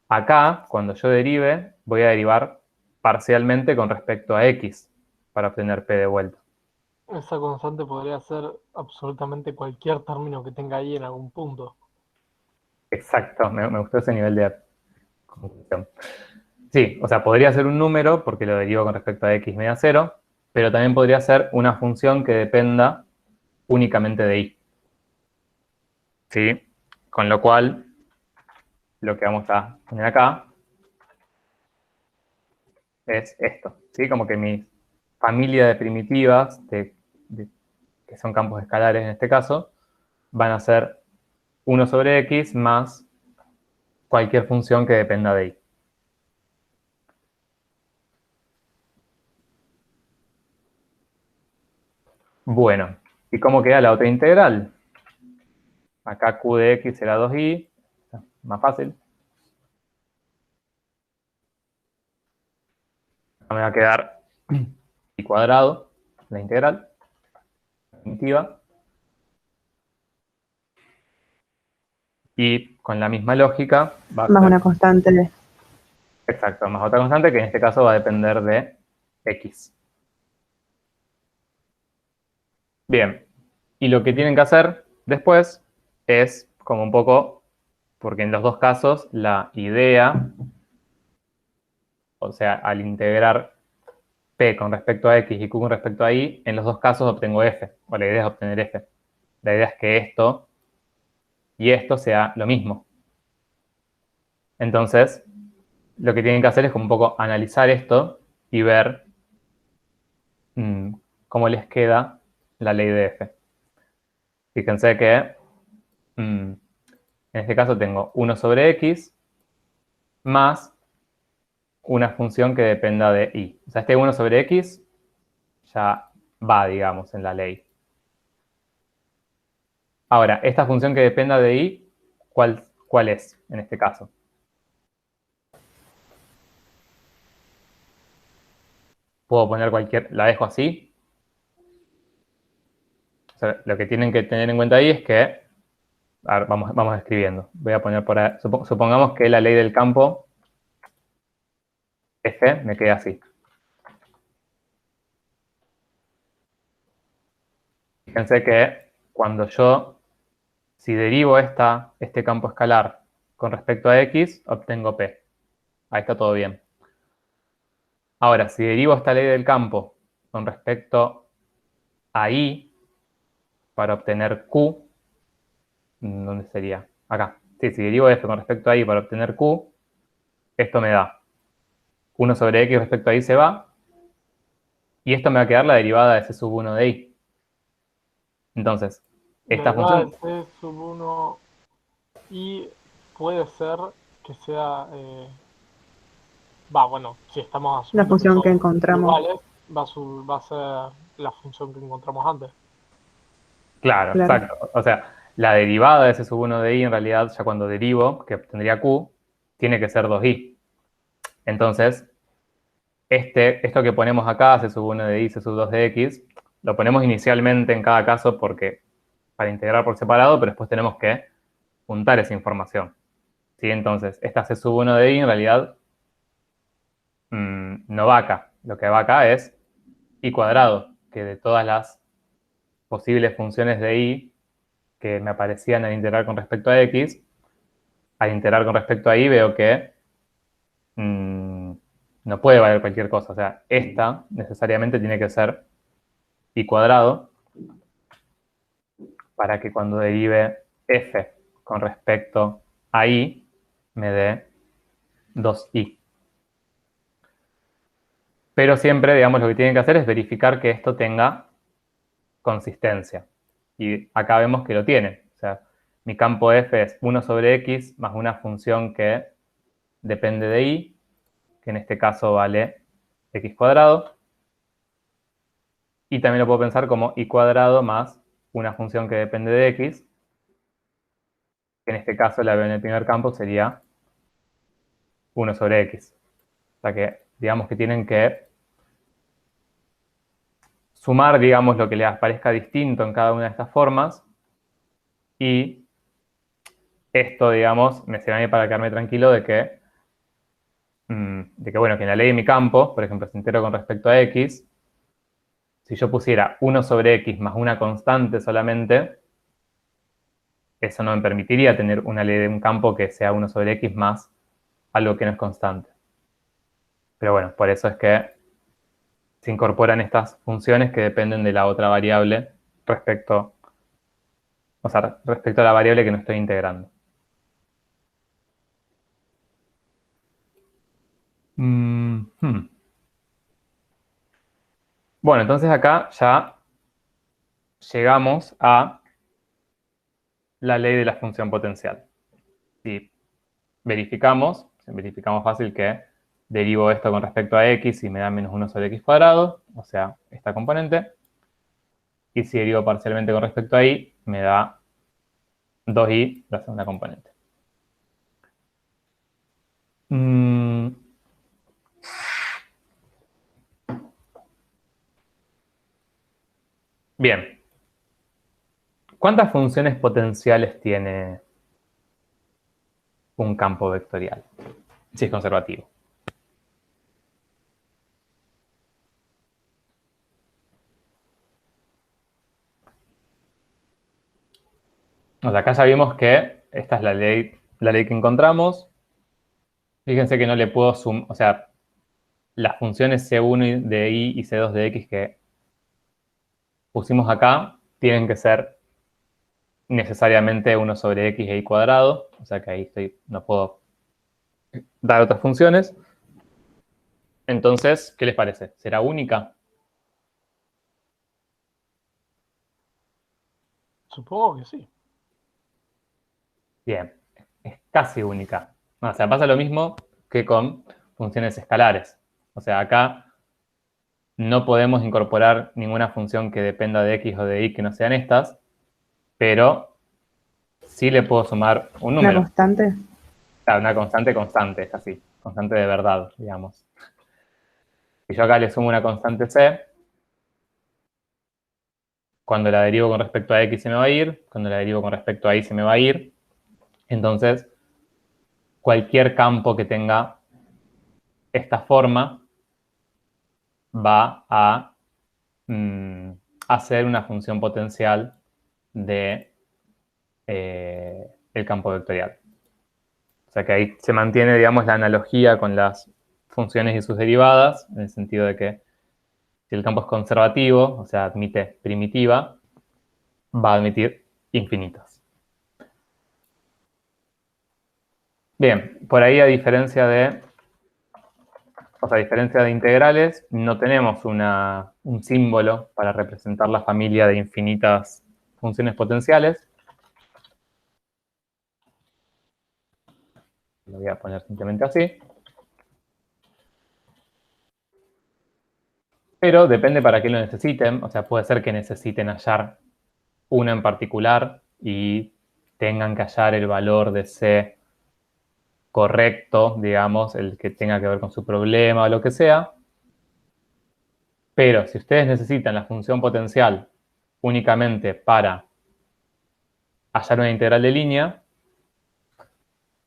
Speaker 1: acá, cuando yo derive, voy a derivar parcialmente con respecto a x para obtener p de vuelta.
Speaker 2: Esa constante podría ser absolutamente cualquier término que tenga ahí en algún punto.
Speaker 1: Exacto, me gustó ese nivel de conclusión. Sí, o sea, podría ser un número porque lo derivo con respecto a x me da 0, pero también podría ser una función que dependa únicamente de y. ¿Sí? Con lo cual, lo que vamos a poner acá es esto, ¿sí? Como que mi familia de primitivas, que son campos escalares en este caso, van a ser 1 sobre x más cualquier función que dependa de y. Bueno, ¿y cómo queda la otra integral? Acá q de x será 2i, más fácil. Me va a quedar y cuadrado, la integral, primitiva. Y con la misma lógica va a
Speaker 3: Más
Speaker 1: ser,
Speaker 3: una constante.
Speaker 1: exacto, más otra constante que en este caso va a depender de x. Bien, y lo que tienen que hacer después es como un poco, porque en los dos casos la idea, o sea, al integrar p con respecto a x y q con respecto a y, en los dos casos obtengo f, o la idea es obtener f. La idea es que esto y esto sea lo mismo. Entonces, lo que tienen que hacer es como un poco analizar esto y ver cómo les queda la ley de f. Fíjense que en este caso tengo 1 sobre x más una función que dependa de y. O sea, este 1 sobre x ya va, digamos, en la ley. Ahora, esta función que dependa de y, ¿cuál es en este caso? Puedo poner la dejo así. O sea, lo que tienen que tener en cuenta ahí es que, a ver, vamos escribiendo. Voy a poner por ahí, supongamos que la ley del campo F me queda así. Fíjense que cuando yo, si derivo este campo escalar con respecto a X, obtengo P. Ahí está todo bien. Ahora, si derivo esta ley del campo con respecto a Y, para obtener Q, ¿dónde sería? Acá. Sí, si derivo esto con respecto a Y para obtener Q, esto me da 1 sobre X respecto a Y se va, y esto me va a quedar la derivada de C sub 1 de Y. Entonces, esta
Speaker 2: Derivada de
Speaker 1: función...
Speaker 2: C sub 1 y puede ser que sea... bueno, si estamos
Speaker 3: La
Speaker 2: asumiendo
Speaker 3: función que
Speaker 2: son
Speaker 3: encontramos.
Speaker 2: iguales, va a ser la función que encontramos antes.
Speaker 1: Claro,
Speaker 3: Claro.
Speaker 1: exacto. O sea, la derivada de C sub 1 de Y, en realidad, ya cuando derivo, que obtendría Q, tiene que ser 2Y. Entonces, esto que ponemos acá, C sub 1 de Y, C sub 2 de X, lo ponemos inicialmente en cada caso para integrar por separado, pero después tenemos que juntar esa información. ¿Sí? Entonces, esta C sub 1 de Y en realidad no va acá. Lo que va acá es Y cuadrado, que de todas las posibles funciones de Y que me aparecían al integrar con respecto a X, al integrar con respecto a Y veo que no puede valer cualquier cosa. O sea, esta necesariamente tiene que ser Y cuadrado para que cuando derive F con respecto a Y me dé 2Y. Pero siempre, digamos, lo que tienen que hacer es verificar que esto tenga consistencia. Y acá vemos que lo tiene. O sea, mi campo F es 1 sobre X más una función que depende de Y, que en este caso vale X cuadrado. Y también lo puedo pensar como Y cuadrado más una función que depende de X, que en este caso la veo en el primer campo sería 1 sobre X. O sea que, digamos que tienen que sumar, digamos, lo que les parezca distinto en cada una de estas formas y esto, digamos, me sirve a mí para quedarme tranquilo de que, bueno, que en la ley de mi campo, por ejemplo, si entero con respecto a X, si yo pusiera 1 sobre X más una constante solamente, eso no me permitiría tener una ley de un campo que sea 1 sobre X más algo que no es constante. Pero bueno, por eso es que se incorporan estas funciones que dependen de la otra variable respecto a la variable que no estoy integrando. Bueno, entonces acá ya llegamos a la ley de la función potencial. Si verificamos fácil que derivo esto con respecto a X y me da menos 1 sobre X cuadrado, o sea, esta componente. Y si derivo parcialmente con respecto a Y, me da 2Y, la segunda componente. Bien. ¿Cuántas funciones potenciales tiene un campo vectorial? Si es conservativo. O sea, acá ya vimos que esta es la ley que encontramos. Fíjense que no le puedo sumar, o sea, las funciones C1 de Y y C2 de X que pusimos acá tienen que ser necesariamente 1 sobre X e Y cuadrado. O sea que ahí no puedo dar otras funciones. Entonces, ¿qué les parece? ¿Será única?
Speaker 2: Supongo que sí.
Speaker 1: Bien, es casi única. O sea, pasa lo mismo que con funciones escalares. O sea, acá no podemos incorporar ninguna función que dependa de X o de Y que no sean estas, pero sí le puedo sumar un
Speaker 3: Una
Speaker 1: número.
Speaker 3: constante.
Speaker 1: Claro, una constante, es así, constante de verdad, digamos. Si yo acá le sumo una constante C, cuando la derivo con respecto a X se me va a ir, cuando la derivo con respecto a Y se me va a ir. Entonces, cualquier campo que tenga esta forma va a hacer una función potencial de el campo vectorial. O sea que ahí se mantiene, digamos, la analogía con las funciones y sus derivadas, en el sentido de que si el campo es conservativo, o sea, admite primitiva, va a admitir infinitas. Bien, por ahí a diferencia de integrales, no tenemos un símbolo para representar la familia de infinitas funciones potenciales. Lo voy a poner simplemente así. Pero depende para qué lo necesiten. O sea, puede ser que necesiten hallar una en particular y tengan que hallar el valor de C correcto, digamos, el que tenga que ver con su problema o lo que sea. Pero si ustedes necesitan la función potencial únicamente para hallar una integral de línea,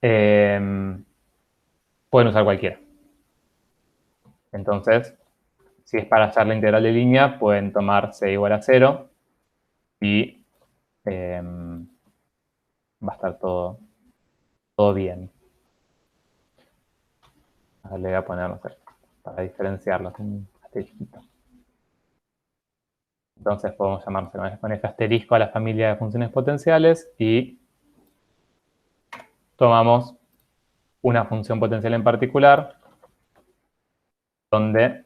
Speaker 1: pueden usar cualquiera. Entonces, si es para hallar la integral de línea, pueden tomar C igual a 0 y va a estar todo bien. Ahora le voy a poner, no sé, para diferenciarlos, un asterisco. Entonces podemos llamarse con este asterisco a la familia de funciones potenciales y tomamos una función potencial en particular donde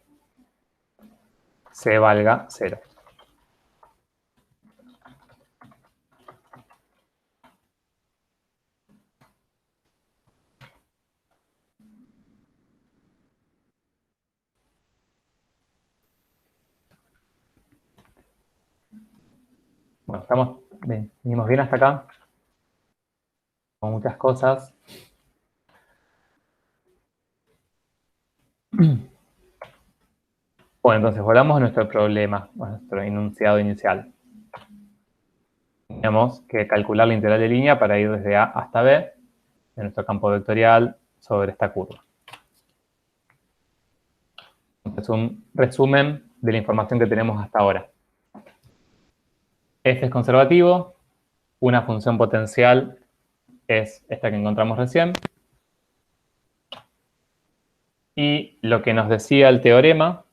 Speaker 1: C valga 0. Bueno, venimos bien hasta acá, con muchas cosas. Bueno, entonces volvamos a nuestro problema, a nuestro enunciado inicial. Tenemos que calcular la integral de línea para ir desde A hasta B en nuestro campo vectorial sobre esta curva. Es un resumen de la información que tenemos hasta ahora. F es conservativo, una función potencial es esta que encontramos recién. Y lo que nos decía el teorema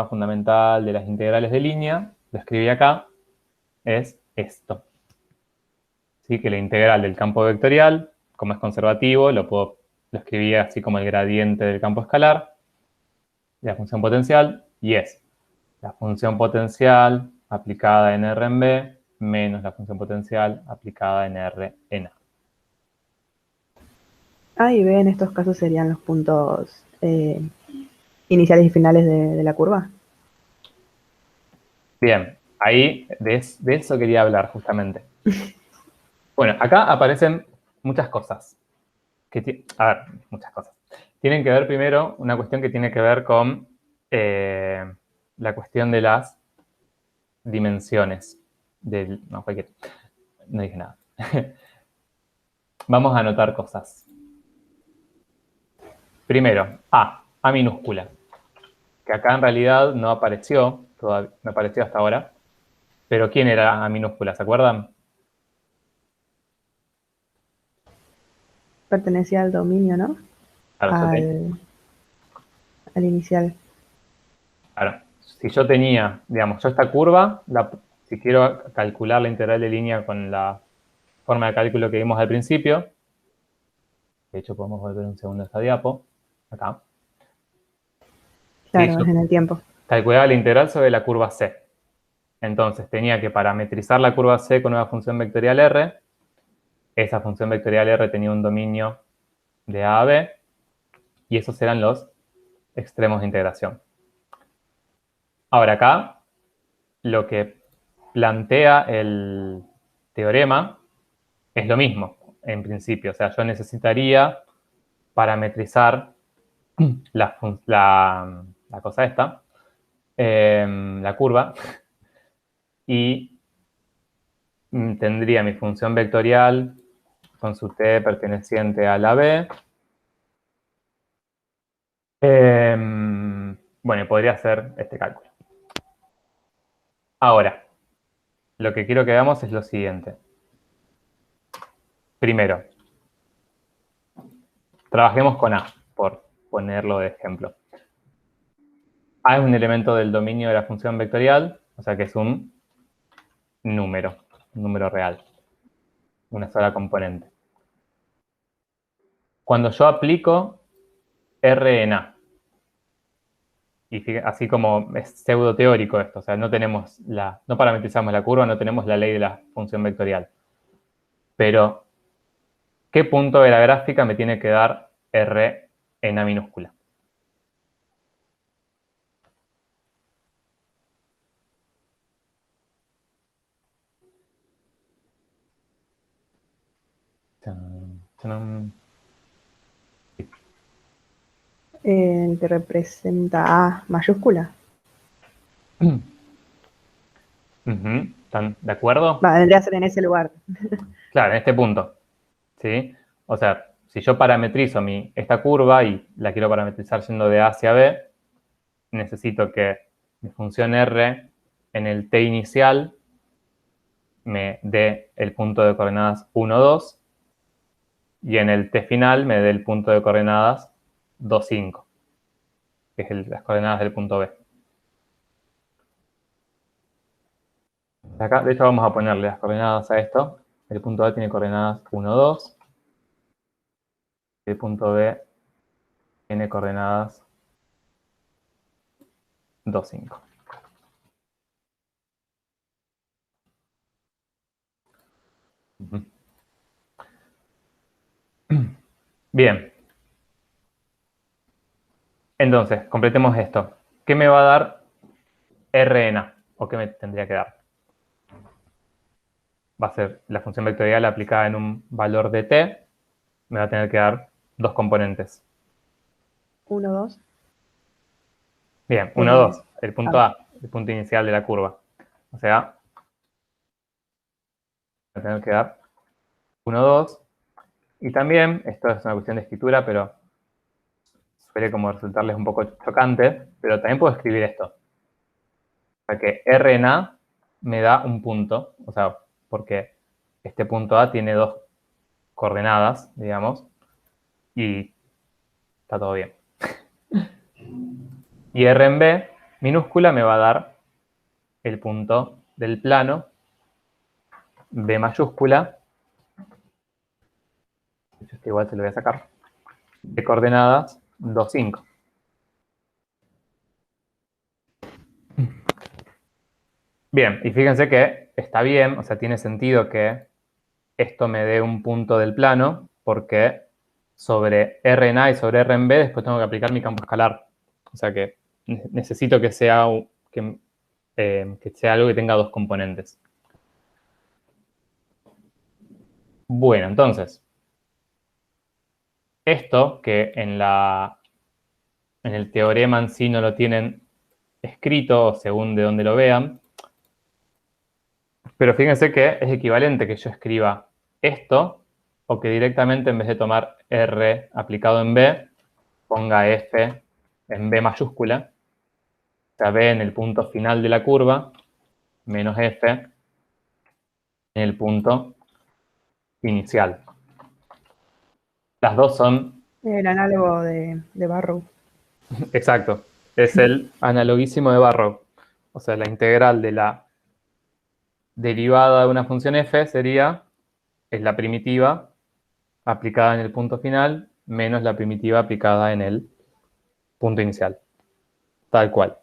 Speaker 1: fundamental de las integrales de línea, lo escribí acá, es esto. ¿Sí? Que la integral del campo vectorial, como es conservativo, lo escribí así como el gradiente del campo escalar, de la función potencial, y es la función potencial aplicada en R en B menos la función potencial aplicada en R en A.
Speaker 3: A y B en estos casos serían los puntos iniciales y finales de la curva.
Speaker 1: Bien, ahí de eso quería hablar justamente. Bueno, acá aparecen muchas cosas. Muchas cosas. Tienen que ver primero una cuestión que tiene que ver con la cuestión de las dimensiones. No dije nada. Vamos a anotar cosas. Primero, A minúscula, que acá en realidad no apareció hasta ahora. Pero ¿quién era A minúscula? ¿Se acuerdan?
Speaker 3: Pertenecía al dominio, ¿no?
Speaker 1: Claro,
Speaker 3: al inicial.
Speaker 1: Claro, si yo tenía, digamos, yo esta curva, si quiero calcular la integral de línea con la forma de cálculo que vimos al principio, de hecho podemos volver un segundo a esta diapo, acá.
Speaker 3: Claro,
Speaker 1: Sí,
Speaker 3: es en el tiempo.
Speaker 1: calculaba la integral sobre la curva C. Entonces tenía que parametrizar la curva C con una función vectorial R. Esa función vectorial R tenía un dominio de A a B. Y esos eran los extremos de integración. Ahora acá, lo que plantea el teorema es lo mismo, en principio. O sea, yo necesitaría parametrizar la cosa esta, la curva, y tendría mi función vectorial con su t perteneciente a la b, Bueno, y podría hacer este cálculo. Ahora, lo que quiero que veamos es lo siguiente. Primero, trabajemos con A, por ponerlo de ejemplo. A es un elemento del dominio de la función vectorial, o sea que es un número real, una sola componente. Cuando yo aplico R en A, y fíjense, así como es pseudo teórico esto, o sea, no parametrizamos la curva, no tenemos la ley de la función vectorial. Pero, ¿qué punto de la gráfica me tiene que dar R en A minúscula?
Speaker 3: Que representa A mayúscula.
Speaker 1: ¿Están de acuerdo?
Speaker 3: Vendría a ser en ese lugar.
Speaker 1: Claro, en este punto. ¿Sí? O sea, si yo parametrizo esta curva y la quiero parametrizar yendo de A hacia B, necesito que mi función R en el T inicial me dé el punto de coordenadas 1, 2 y en el T final me dé el punto de coordenadas 2, 5, que es las coordenadas del punto B. Acá, de hecho, vamos a ponerle las coordenadas a esto. El punto A tiene coordenadas 1, 2. El punto B tiene coordenadas 2, 5. Bien. Entonces, completemos esto. ¿Qué me va a dar R en A? ¿O qué me tendría que dar? Va a ser la función vectorial aplicada en un valor de T. Me va a tener que dar dos componentes.
Speaker 3: 1, 2.
Speaker 1: Bien, 1, 2. El punto A, el punto inicial de la curva. O sea, va a tener que dar 1, 2. Y también, esto es una cuestión de escritura, pero suele como resultarles un poco chocante, pero también puedo escribir esto. O sea que R en A me da un punto, o sea, porque este punto A tiene dos coordenadas, digamos, y está todo bien. Y R en B minúscula me va a dar el punto del plano B mayúscula, este igual se lo voy a sacar, de coordenadas 2, 5. Bien, y fíjense que está bien, o sea, tiene sentido que esto me dé un punto del plano, porque sobre R en A y sobre R en B después tengo que aplicar mi campo escalar. O sea que necesito que sea, que sea algo que tenga dos componentes. Bueno, entonces, esto que en el teorema en sí no lo tienen escrito, según de donde lo vean, pero fíjense que es equivalente que yo escriba esto o que directamente en vez de tomar R aplicado en B, ponga F en B mayúscula, o sea, B en el punto final de la curva, menos F en el punto inicial. Las dos son...
Speaker 3: El análogo de Barrow.
Speaker 1: Exacto, es el analoguísimo de Barrow. O sea, la integral de la derivada de una función f es la primitiva aplicada en el punto final menos la primitiva aplicada en el punto inicial. Tal cual.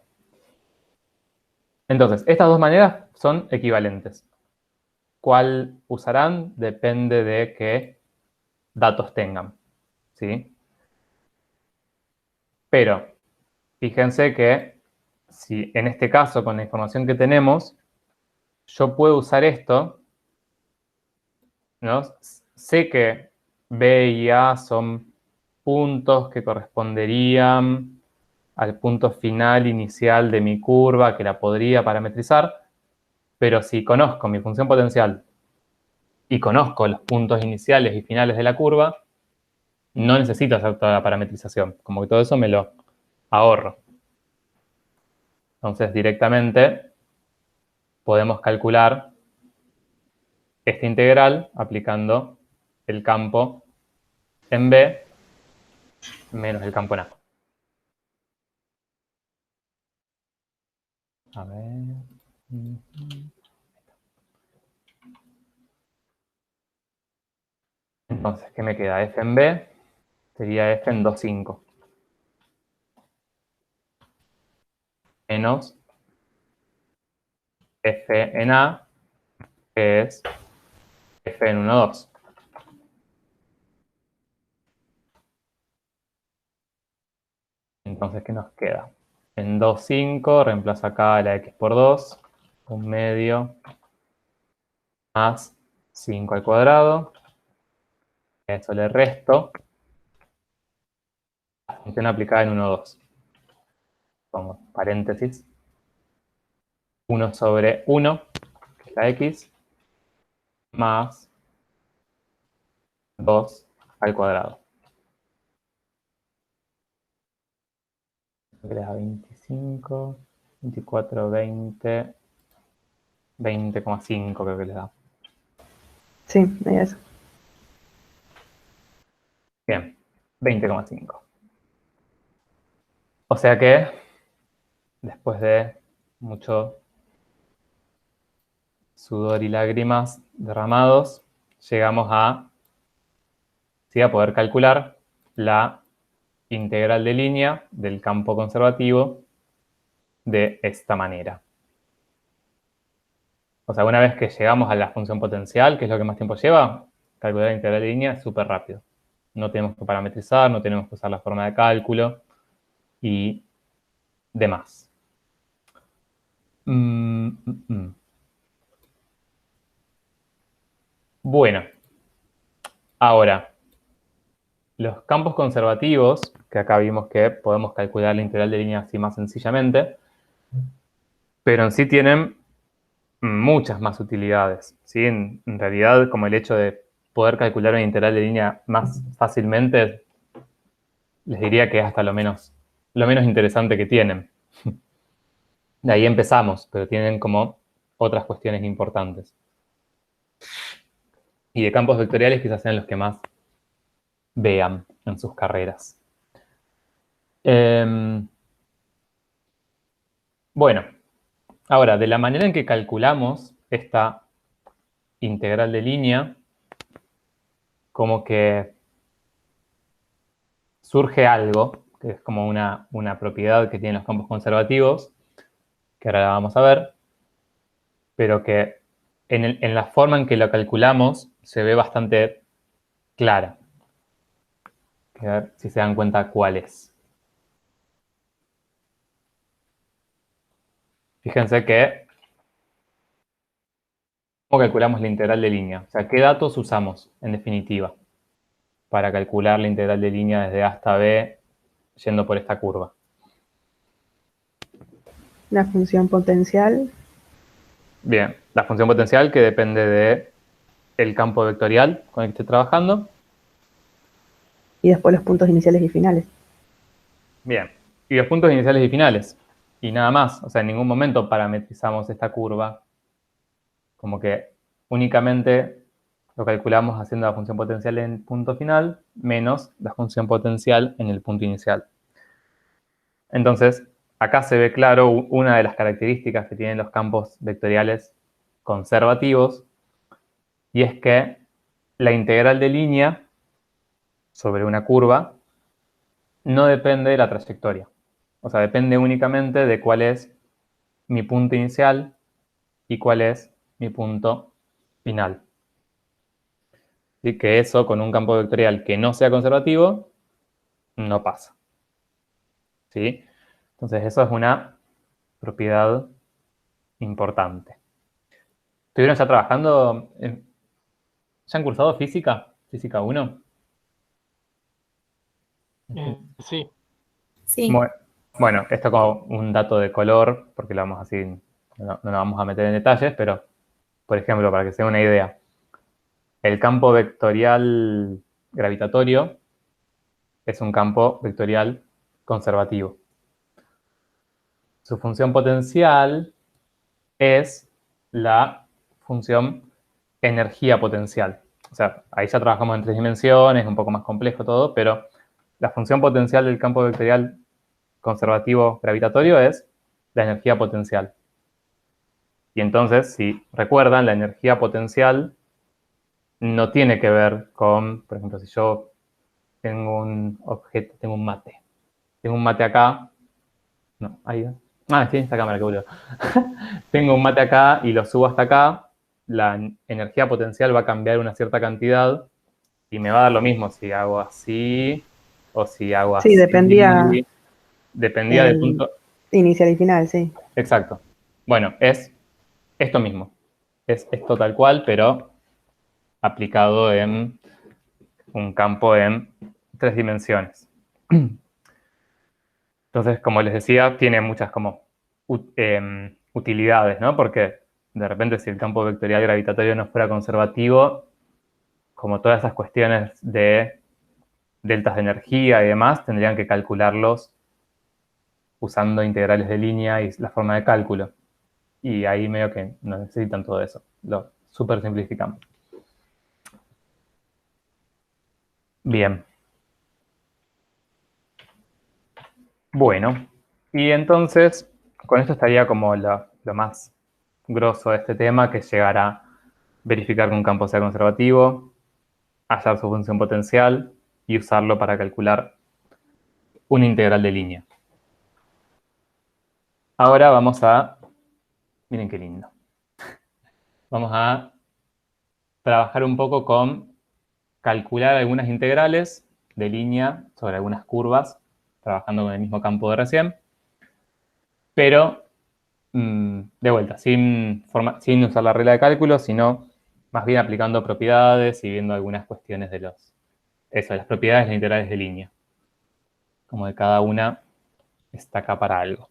Speaker 1: Entonces, estas dos maneras son equivalentes. ¿Cuál usarán? Depende de qué datos tengan. ¿Sí? Pero, fíjense que si en este caso, con la información que tenemos, yo puedo usar esto, ¿no? Sé que B y A son puntos que corresponderían al punto final inicial de mi curva, que la podría parametrizar, pero si conozco mi función potencial y conozco los puntos iniciales y finales de la curva, no necesito hacer toda la parametrización. Como que todo eso me lo ahorro. Entonces, directamente podemos calcular esta integral aplicando el campo en B menos el campo en A. A ver. Entonces, ¿qué me queda? F en B sería F en 2,5. Menos F en A, que es F en 1,2. Entonces, ¿qué nos queda? En 2,5, reemplazo acá la X por 2, 1/2 más 5 al cuadrado. A eso le resto la función aplicada en 1,2. Pongo paréntesis. 1 sobre 1, que es la X, más 2 al cuadrado. Me queda 25, 24, 20, 20,5 creo que le da.
Speaker 3: Sí, eso.
Speaker 1: Bien, 20,5. O sea que, después de mucho sudor y lágrimas derramados, llegamos a poder calcular la integral de línea del campo conservativo de esta manera. O sea, una vez que llegamos a la función potencial, que es lo que más tiempo lleva, calcular la integral de línea es súper rápido. No tenemos que parametrizar, no tenemos que usar la forma de cálculo y demás. Bueno, ahora, los campos conservativos, que acá vimos que podemos calcular la integral de línea así más sencillamente, pero en sí tienen muchas más utilidades, ¿sí? En realidad, como el hecho de poder calcular una integral de línea más fácilmente, les diría que es hasta lo menos interesante que tienen. De ahí empezamos, pero tienen como otras cuestiones importantes. Y de campos vectoriales quizás sean los que más vean en sus carreras. Bueno, ahora, de la manera en que calculamos esta integral de línea, como que surge algo, que es como una propiedad que tienen los campos conservativos, que ahora la vamos a ver, pero que en la forma en que lo calculamos se ve bastante clara. A ver si se dan cuenta cuál es. Fíjense que cómo calculamos la integral de línea. O sea, ¿qué datos usamos, en definitiva, para calcular la integral de línea desde A hasta B yendo por esta curva?
Speaker 3: La función potencial.
Speaker 1: Bien, la función potencial que depende del campo vectorial con el que esté trabajando.
Speaker 3: Y después los puntos iniciales y finales.
Speaker 1: Bien, y los puntos iniciales y finales. Y nada más, o sea, en ningún momento parametrizamos esta curva. Como que únicamente lo calculamos haciendo la función potencial en el punto final menos la función potencial en el punto inicial. Entonces, acá se ve claro una de las características que tienen los campos vectoriales conservativos, y es que la integral de línea sobre una curva no depende de la trayectoria. O sea, depende únicamente de cuál es mi punto inicial y cuál es mi punto final. Y que eso con un campo vectorial que no sea conservativo no pasa. ¿Sí? Entonces, eso es una propiedad importante. ¿Estuvieron ya trabajando? ¿Ya han cursado física? ¿Física 1?
Speaker 2: Sí.
Speaker 5: Sí.
Speaker 1: Bueno, esto como un dato de color, porque lo vamos así, no nos vamos a meter en detalles, pero, por ejemplo, para que se den una idea, el campo vectorial gravitatorio es un campo vectorial conservativo. su función potencial es la función energía potencial. O sea, ahí ya trabajamos en 3 dimensiones, un poco más complejo todo, pero la función potencial del campo vectorial conservativo gravitatorio es la energía potencial. Y entonces, si recuerdan, la energía potencial no tiene que ver con, por ejemplo, si yo tengo un objeto, tengo un mate acá, no, ahí, sí, esta cámara, qué boludo. Tengo un mate acá y lo subo hasta acá, la energía potencial va a cambiar una cierta cantidad y me va a dar lo mismo si hago así o si hago así.
Speaker 3: Sí, dependía
Speaker 1: del punto.
Speaker 3: Inicial y final, sí.
Speaker 1: Exacto. Bueno, es esto mismo. Es esto tal cual, pero aplicado en un campo en 3 dimensiones. Entonces, como les decía, tiene muchas como utilidades, ¿no? Porque de repente si el campo vectorial gravitatorio no fuera conservativo, como todas esas cuestiones de deltas de energía y demás, tendrían que calcularlos usando integrales de línea y la forma de cálculo. Y ahí medio que no necesitan todo eso. Lo súper simplificamos. Bien. Bueno, y entonces, con esto estaría como lo más grosso de este tema, que es llegar a verificar que un campo sea conservativo, hallar su función potencial y usarlo para calcular una integral de línea. Ahora vamos a... Miren qué lindo. Vamos a trabajar un poco con calcular algunas integrales de línea sobre algunas curvas, trabajando con el mismo campo de recién, pero de vuelta, sin usar la regla de cálculo, sino más bien aplicando propiedades y viendo algunas cuestiones de las propiedades de integrales de línea. Como de cada una está acá para algo.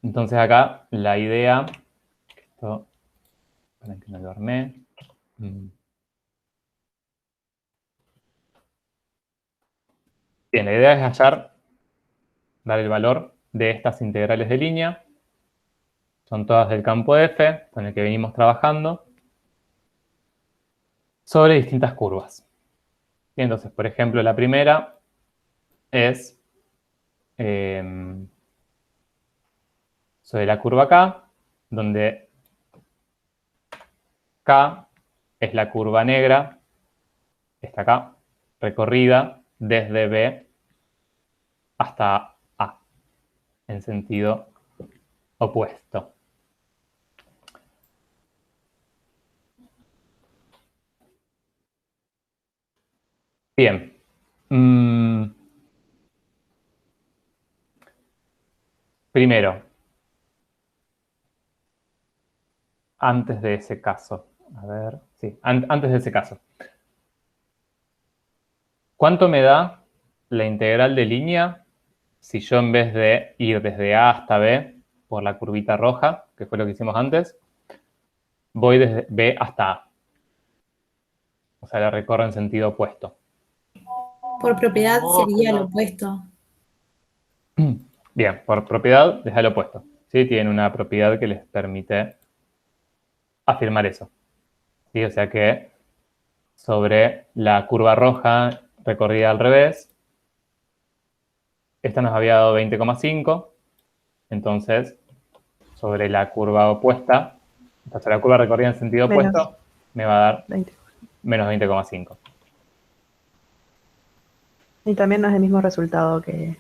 Speaker 1: Entonces acá la idea, esto, para que no lo armé. Bien, la idea es dar el valor de estas integrales de línea. Son todas del campo F, con el que venimos trabajando, sobre distintas curvas. Y entonces, por ejemplo, la primera es sobre la curva K, donde K es la curva negra, está acá, recorrida desde B hasta A, en sentido opuesto. Bien. Primero, antes de ese caso. A ver, sí, antes de ese caso. ¿Cuánto me da la integral de línea si yo en vez de ir desde A hasta B por la curvita roja, que fue lo que hicimos antes, voy desde B hasta A? O sea, la recorro en sentido opuesto.
Speaker 5: Por propiedad sería lo opuesto.
Speaker 1: Bien, por propiedad les da lo opuesto. ¿Sí? Tienen una propiedad que les permite afirmar eso. ¿Sí? O sea que sobre la curva roja recorrida al revés, esta nos había dado 20,5. Entonces, sobre la curva opuesta, sobre la curva recorrida en sentido opuesto, me va a dar menos 20,5.
Speaker 3: Y también no es el mismo resultado que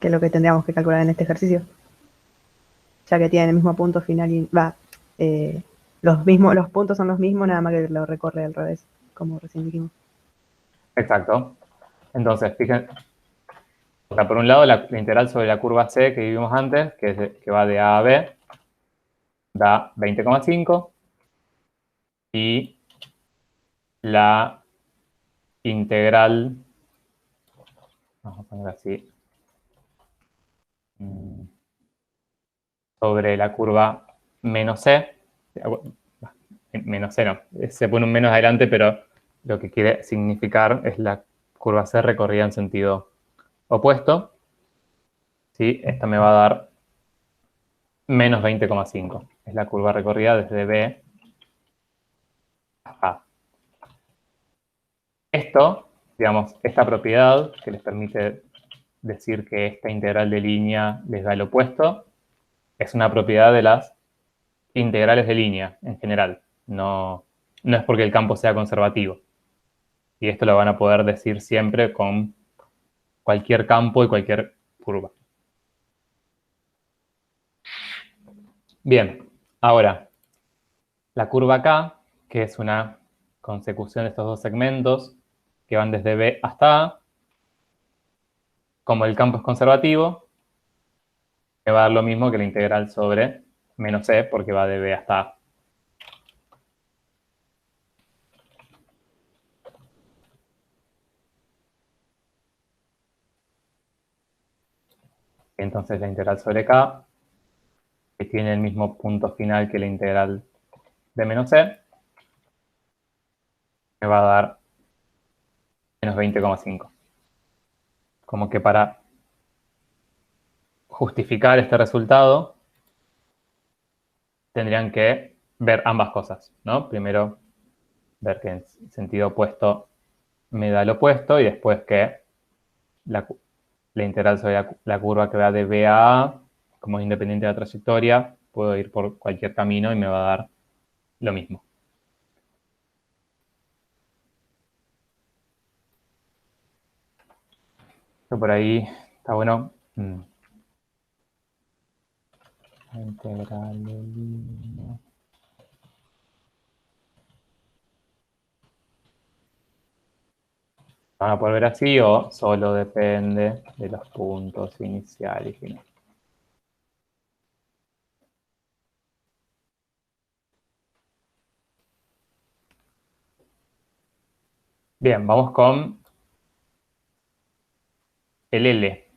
Speaker 3: lo que tendríamos que calcular en este ejercicio, ya que tienen el mismo punto final y los puntos son los mismos, nada más que lo recorre al revés, como recién dijimos.
Speaker 1: Exacto. Entonces, fíjense, o sea, por un lado la integral sobre la curva C que vimos antes, que va de A a B, da 20,5, y la integral, vamos a poner así, sobre la curva menos C, menos C no, se pone un menos adelante, pero lo que quiere significar es la curva C recorrida en sentido opuesto, ¿sí? Esto me va a dar menos 20,5. Es la curva recorrida desde B a A. Esto, digamos, esta propiedad que les permite decir que esta integral de línea les da el opuesto, es una propiedad de las integrales de línea en general. No es porque el campo sea conservativo. Y esto lo van a poder decir siempre con cualquier campo y cualquier curva. Bien, ahora, la curva K, que es una consecución de estos dos segmentos que van desde B hasta A, como el campo es conservativo, me va a dar lo mismo que la integral sobre menos C, porque va de B hasta A. Entonces la integral sobre K, que tiene el mismo punto final que la integral de menos C, me va a dar menos 20,5. Como que para justificar este resultado, tendrían que ver ambas cosas, ¿no? Primero, ver que en sentido opuesto me da el opuesto y después que la integral sobre la curva que va de B a A, como es independiente de la trayectoria, puedo ir por cualquier camino y me va a dar lo mismo. Esto por ahí está bueno. La integral de línea. Van a poder ver así o solo depende de los puntos inicial y final. Bien, vamos con el L,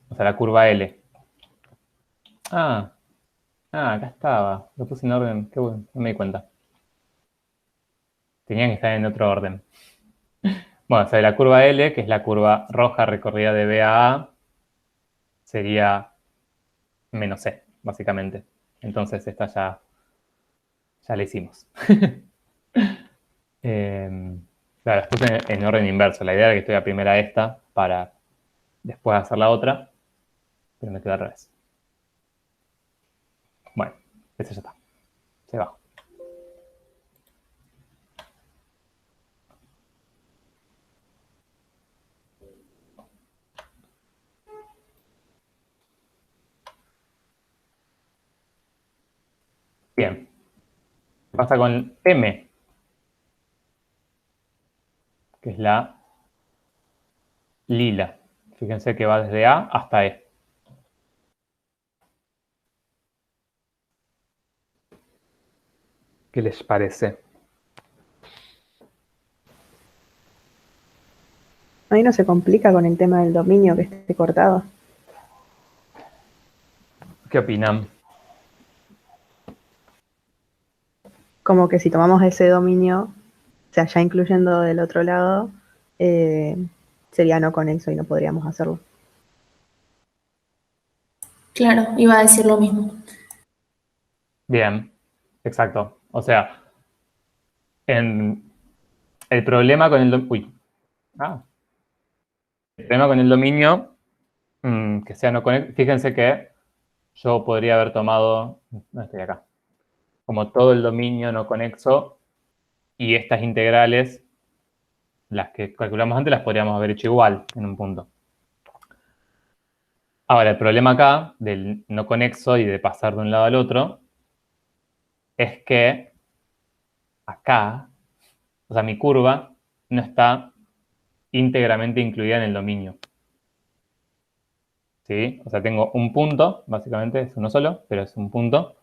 Speaker 1: o sea, la curva L. Acá estaba. Lo puse en orden. Qué bueno, no me di cuenta. Tenían que estar en otro orden. Bueno, o sea, la curva L, que es la curva roja recorrida de B a A, sería menos C, básicamente. Entonces esta ya la hicimos. Claro, las puse en orden inverso. La idea era que estuviera primera esta para después hacer la otra, pero me quedó al revés. Bueno, ese ya está. Se va. Bien. ¿Qué pasa con M? Que es la lila. Fíjense que va desde A hasta E. ¿Qué les parece?
Speaker 3: Ahí no se complica con el tema del dominio que esté cortado.
Speaker 1: ¿Qué opinan?
Speaker 3: Como que si tomamos ese dominio, o sea, ya incluyendo del otro lado, sería no conexo y no podríamos hacerlo.
Speaker 4: Claro, iba a decir lo mismo.
Speaker 1: Bien, exacto. O sea, el problema con el dominio... El problema con el dominio, que sea no conexo, fíjense que yo podría haber tomado, no estoy acá, como todo el dominio no conexo y estas integrales, las que calculamos antes, las podríamos haber hecho igual en un punto. Ahora, el problema acá del no conexo y de pasar de un lado al otro es que acá, o sea, mi curva no está íntegramente incluida en el dominio. ¿Sí? O sea, tengo un punto, básicamente es uno solo, pero es un punto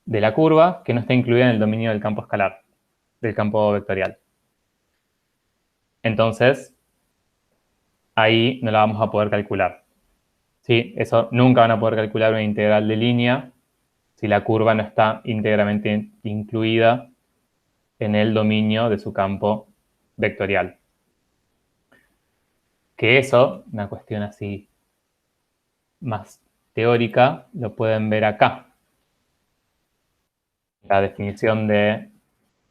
Speaker 1: de la curva que no está incluida en el dominio del campo escalar, del campo vectorial. Entonces, ahí no la vamos a poder calcular. ¿Sí? Eso nunca van a poder calcular una integral de línea si la curva no está íntegramente incluida en el dominio de su campo vectorial. Que eso, una cuestión así más teórica lo pueden ver acá. La definición de,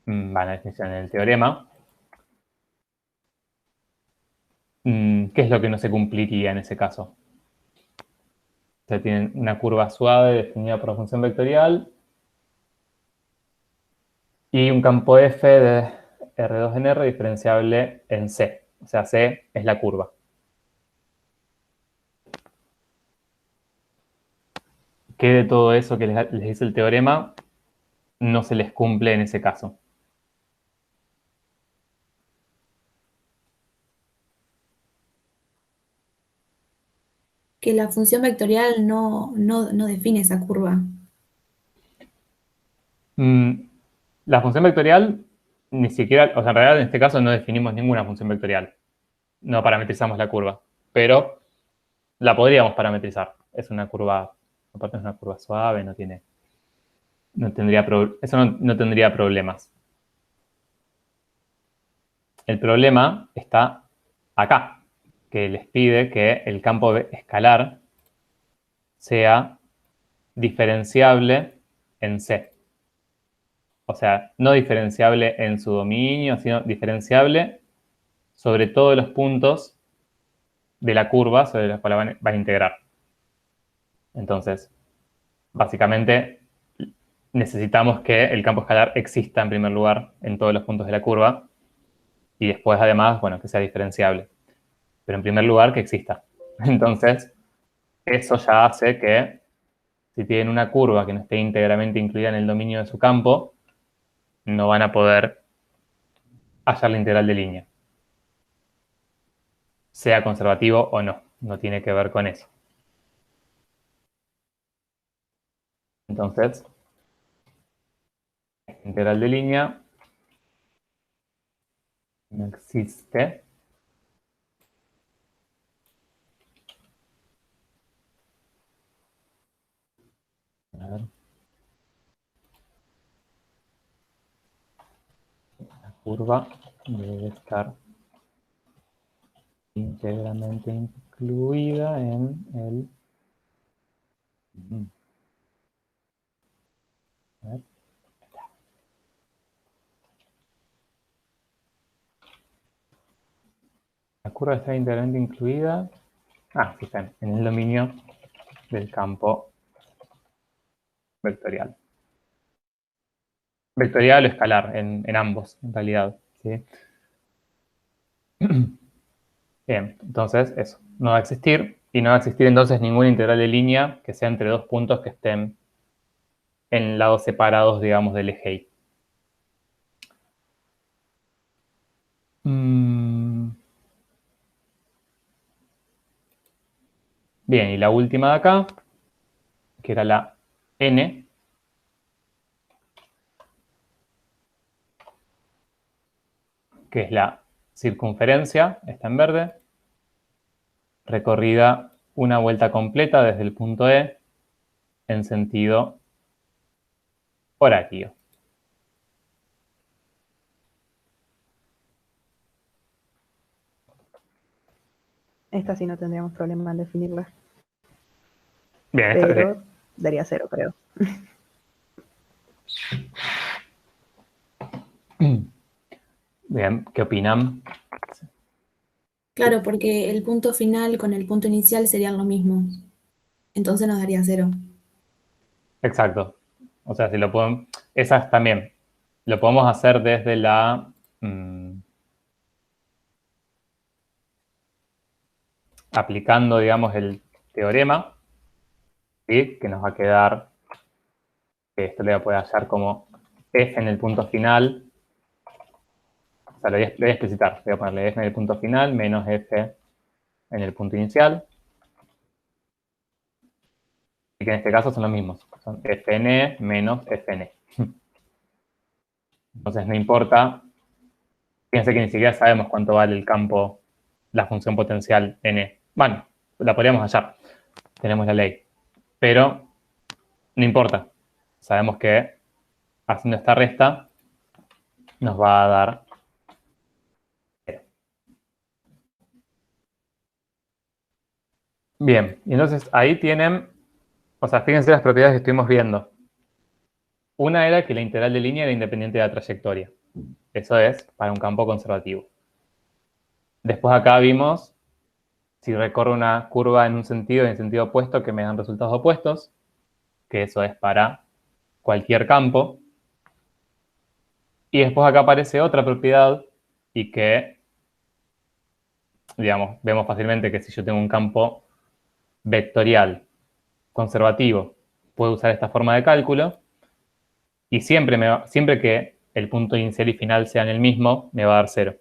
Speaker 1: la definición del teorema. ¿Qué es lo que no se cumpliría en ese caso? O sea, tienen una curva suave definida por la función vectorial y un campo F de R2 en R diferenciable en C. O sea, C es la curva. ¿Qué de todo eso que les dice el teorema no se les cumple en ese caso?
Speaker 5: Que la función vectorial no define esa curva.
Speaker 1: La función vectorial ni siquiera, o sea, en realidad en este caso no definimos ninguna función vectorial. No parametrizamos la curva, pero la podríamos parametrizar. Es una curva, aparte es una curva suave, no tendría problemas. El problema está acá, que les pide que el campo escalar sea diferenciable en C. O sea, no diferenciable en su dominio, sino diferenciable sobre todos los puntos de la curva sobre los cuales van a integrar. Entonces, básicamente, necesitamos que el campo escalar exista en primer lugar en todos los puntos de la curva y después, además, bueno, que sea diferenciable. Pero en primer lugar, que exista. Entonces, eso ya hace que si tienen una curva que no esté íntegramente incluida en el dominio de su campo, no van a poder hallar la integral de línea. Sea conservativo o no, no tiene que ver con eso. Entonces, la integral de línea no existe. A ver. La curva debe estar íntegramente incluida en el... A ver. La curva está íntegramente incluida... sí está en el dominio del campo vectorial. Vectorial o escalar, en ambos, en realidad. ¿Sí? Bien, entonces eso, no va a existir. Y no va a existir entonces ninguna integral de línea que sea entre dos puntos que estén en lados separados, digamos, del eje Y. Bien, y la última de acá, que era la N, que es la circunferencia, está en verde, recorrida una vuelta completa desde el punto E en sentido horario.
Speaker 3: Esta sí no tendríamos problema en definirla.
Speaker 1: Bien, esta
Speaker 3: Pero daría 0, creo.
Speaker 1: Bien, ¿qué opinan?
Speaker 5: Claro, porque el punto final con el punto inicial serían lo mismo. Entonces nos daría 0.
Speaker 1: Exacto. O sea, si lo podemos... Esas también. Lo podemos hacer desde la... aplicando, digamos, el teorema, ¿sí? Que nos va a quedar... Esto le voy a poder hallar como F en el punto final. O sea, lo voy a explicitar. Voy a ponerle F en el punto final menos F en el punto inicial. Y que en este caso son los mismos. Son Fn menos Fn. Entonces no importa. Fíjense que ni siquiera sabemos cuánto vale el campo, la función potencial n. Bueno, la podríamos hallar. Tenemos la ley. Pero no importa. Sabemos que haciendo esta resta nos va a dar 0. Bien, y entonces ahí tienen O sea, fíjense las propiedades que estuvimos viendo. Una era que la integral de línea era independiente de la trayectoria. Eso es para un campo conservativo. Después acá vimos si recorro una curva en un sentido y en sentido opuesto que me dan resultados opuestos, que eso es para cualquier campo. Y después acá aparece otra propiedad y que, digamos, vemos fácilmente que si yo tengo un campo vectorial conservativo, puedo usar esta forma de cálculo y siempre que el punto inicial y final sean el mismo, me va a dar 0.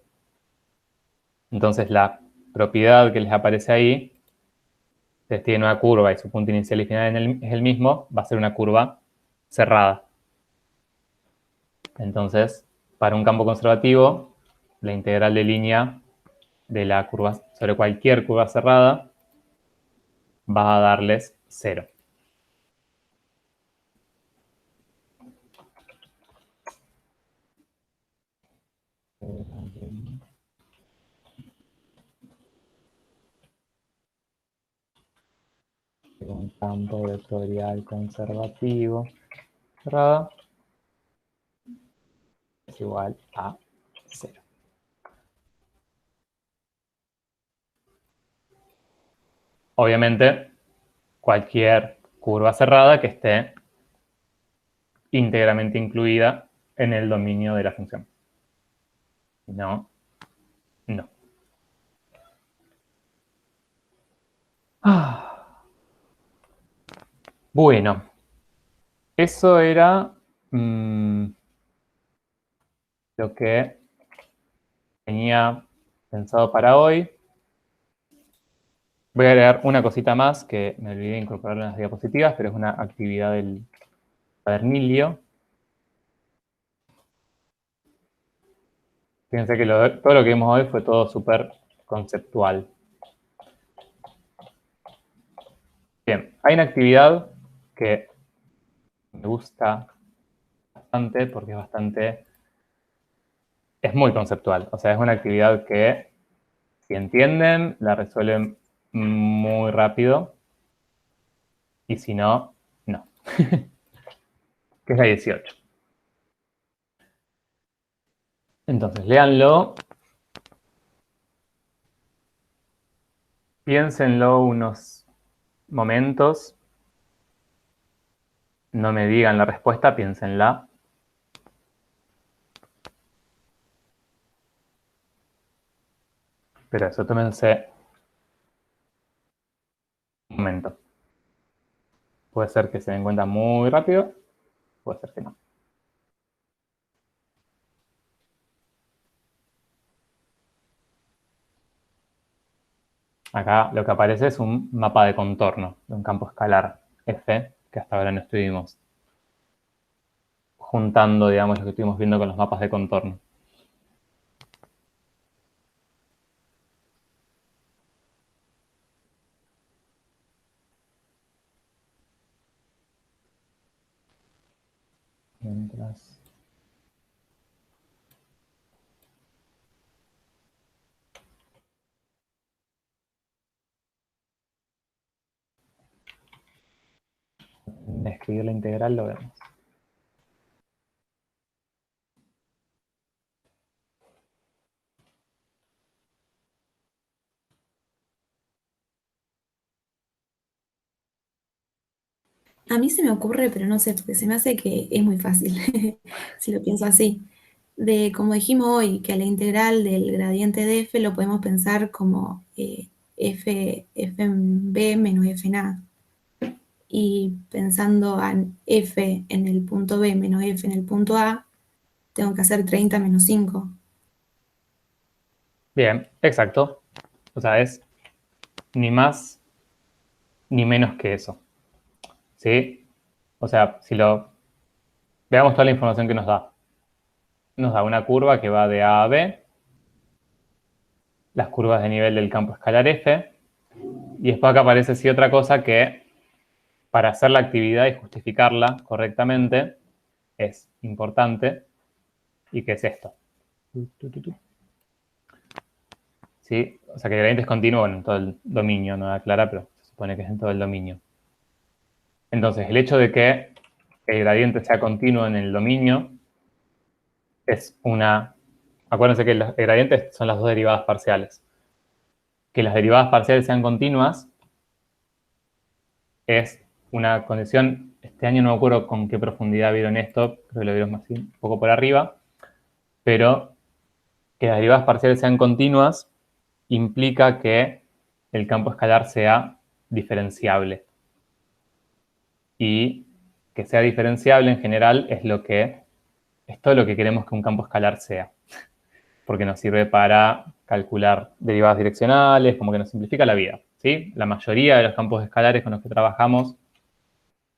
Speaker 1: Entonces la propiedad que les aparece ahí, si tiene una curva y su punto inicial y final es el mismo, va a ser una curva cerrada. Entonces, para un campo conservativo, la integral de línea de la curva sobre cualquier curva cerrada va a darles 0. Un campo vectorial conservativo cerrada es igual a 0. Obviamente, cualquier curva cerrada que esté íntegramente incluida en el dominio de la función. No, no. Bueno, eso era lo que tenía pensado para hoy. Voy a agregar una cosita más que me olvidé de incorporar en las diapositivas, pero es una actividad del cuadernillo. Fíjense que todo lo que vimos hoy fue todo súper conceptual. Bien, hay una actividad que me gusta bastante porque es muy conceptual. O sea, es una actividad que, si entienden, la resuelven muy rápido. Y si no, no. Que es la 18. Entonces, léanlo. Piénsenlo unos momentos. No me digan la respuesta, piénsenla. Pero eso, tómense un momento. Puede ser que se den cuenta muy rápido, puede ser que no. Acá lo que aparece es un mapa de contorno de un campo escalar F, que hasta ahora no estuvimos juntando, digamos, lo que estuvimos viendo con los mapas de contorno. Mientras... escribir la integral lo vemos.
Speaker 5: A mí se me ocurre, pero no sé, porque se me hace que es muy fácil, si lo pienso así. Como dijimos hoy, que a la integral del gradiente de f lo podemos pensar como f en b menos f en a. Y pensando en f en el punto b menos f en el punto a, tengo que hacer 30 menos 5.
Speaker 1: Bien, exacto. O sea, es ni más ni menos que eso. ¿Sí? O sea, veamos toda la información que nos da. Nos da una curva que va de A a B, las curvas de nivel del campo escalar F, y después acá aparece sí otra cosa que, para hacer la actividad y justificarla correctamente, es importante, y que es esto. ¿Sí? O sea, que el gradiente es continuo en todo el dominio, no da clara, pero se supone que es en todo el dominio. Entonces, el hecho de que el gradiente sea continuo en el dominio es una... Acuérdense que el gradiente son las dos derivadas parciales. Que las derivadas parciales sean continuas es una condición... Este año no me acuerdo con qué profundidad vieron esto, creo que lo vieron más un poco por arriba, pero que las derivadas parciales sean continuas implica que el campo escalar sea diferenciable. Y que sea diferenciable en general es todo lo que queremos que un campo escalar sea. Porque nos sirve para calcular derivadas direccionales, como que nos simplifica la vida, ¿sí? La mayoría de los campos escalares con los que trabajamos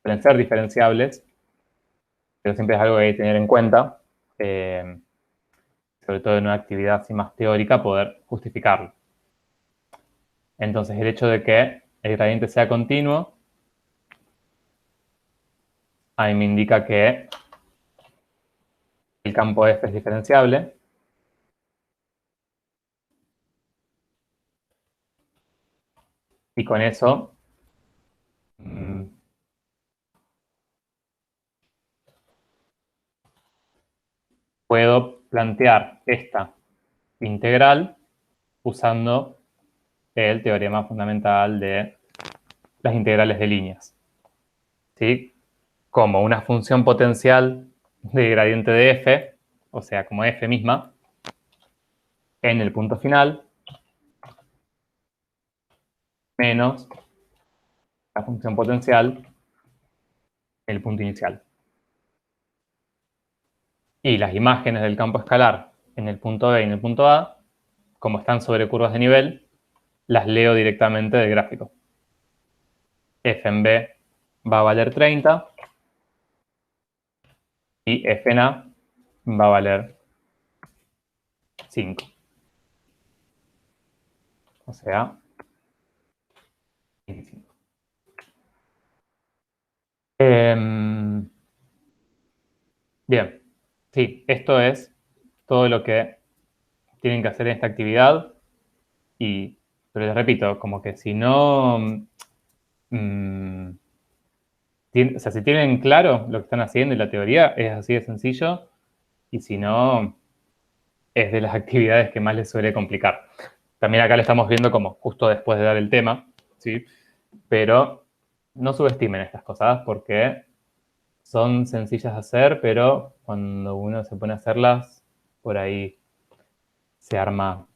Speaker 1: suelen ser diferenciables, pero siempre es algo que hay que tener en cuenta, sobre todo en una actividad así más teórica, poder justificarlo. Entonces, el hecho de que el gradiente sea continuo, ahí me indica que el campo F es diferenciable. Y con eso puedo plantear esta integral usando el teorema fundamental de las integrales de líneas, ¿sí? Como una función potencial de gradiente de f, o sea, como f misma, en el punto final, menos la función potencial en el punto inicial. Y las imágenes del campo escalar en el punto B y en el punto A, como están sobre curvas de nivel, las leo directamente del gráfico. F en B va a valer 30 y F en A va a valer 5. O sea, 25. Bien, sí, esto es todo lo que tienen que hacer en esta actividad. Pero les repito, como que si no... o sea, si tienen claro lo que están haciendo y la teoría, es así de sencillo. Y si no, es de las actividades que más les suele complicar. También acá lo estamos viendo como justo después de dar el tema, ¿sí? Pero no subestimen estas cosas porque son sencillas de hacer, pero cuando uno se pone a hacerlas, por ahí se arma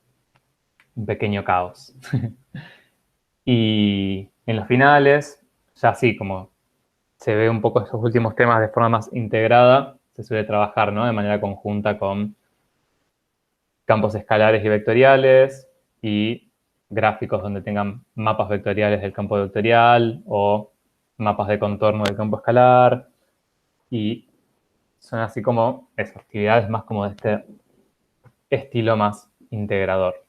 Speaker 1: un pequeño caos. Y en los finales, ya sí, como se ve un poco estos últimos temas de forma más integrada, se suele trabajar, ¿no?, de manera conjunta con campos escalares y vectoriales y gráficos donde tengan mapas vectoriales del campo vectorial o mapas de contorno del campo escalar. Y son así como esas actividades más como de este estilo más integrador.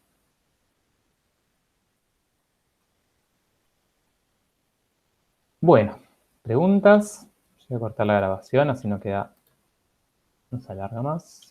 Speaker 1: Bueno, preguntas. Voy a cortar la grabación, así no se alarga más.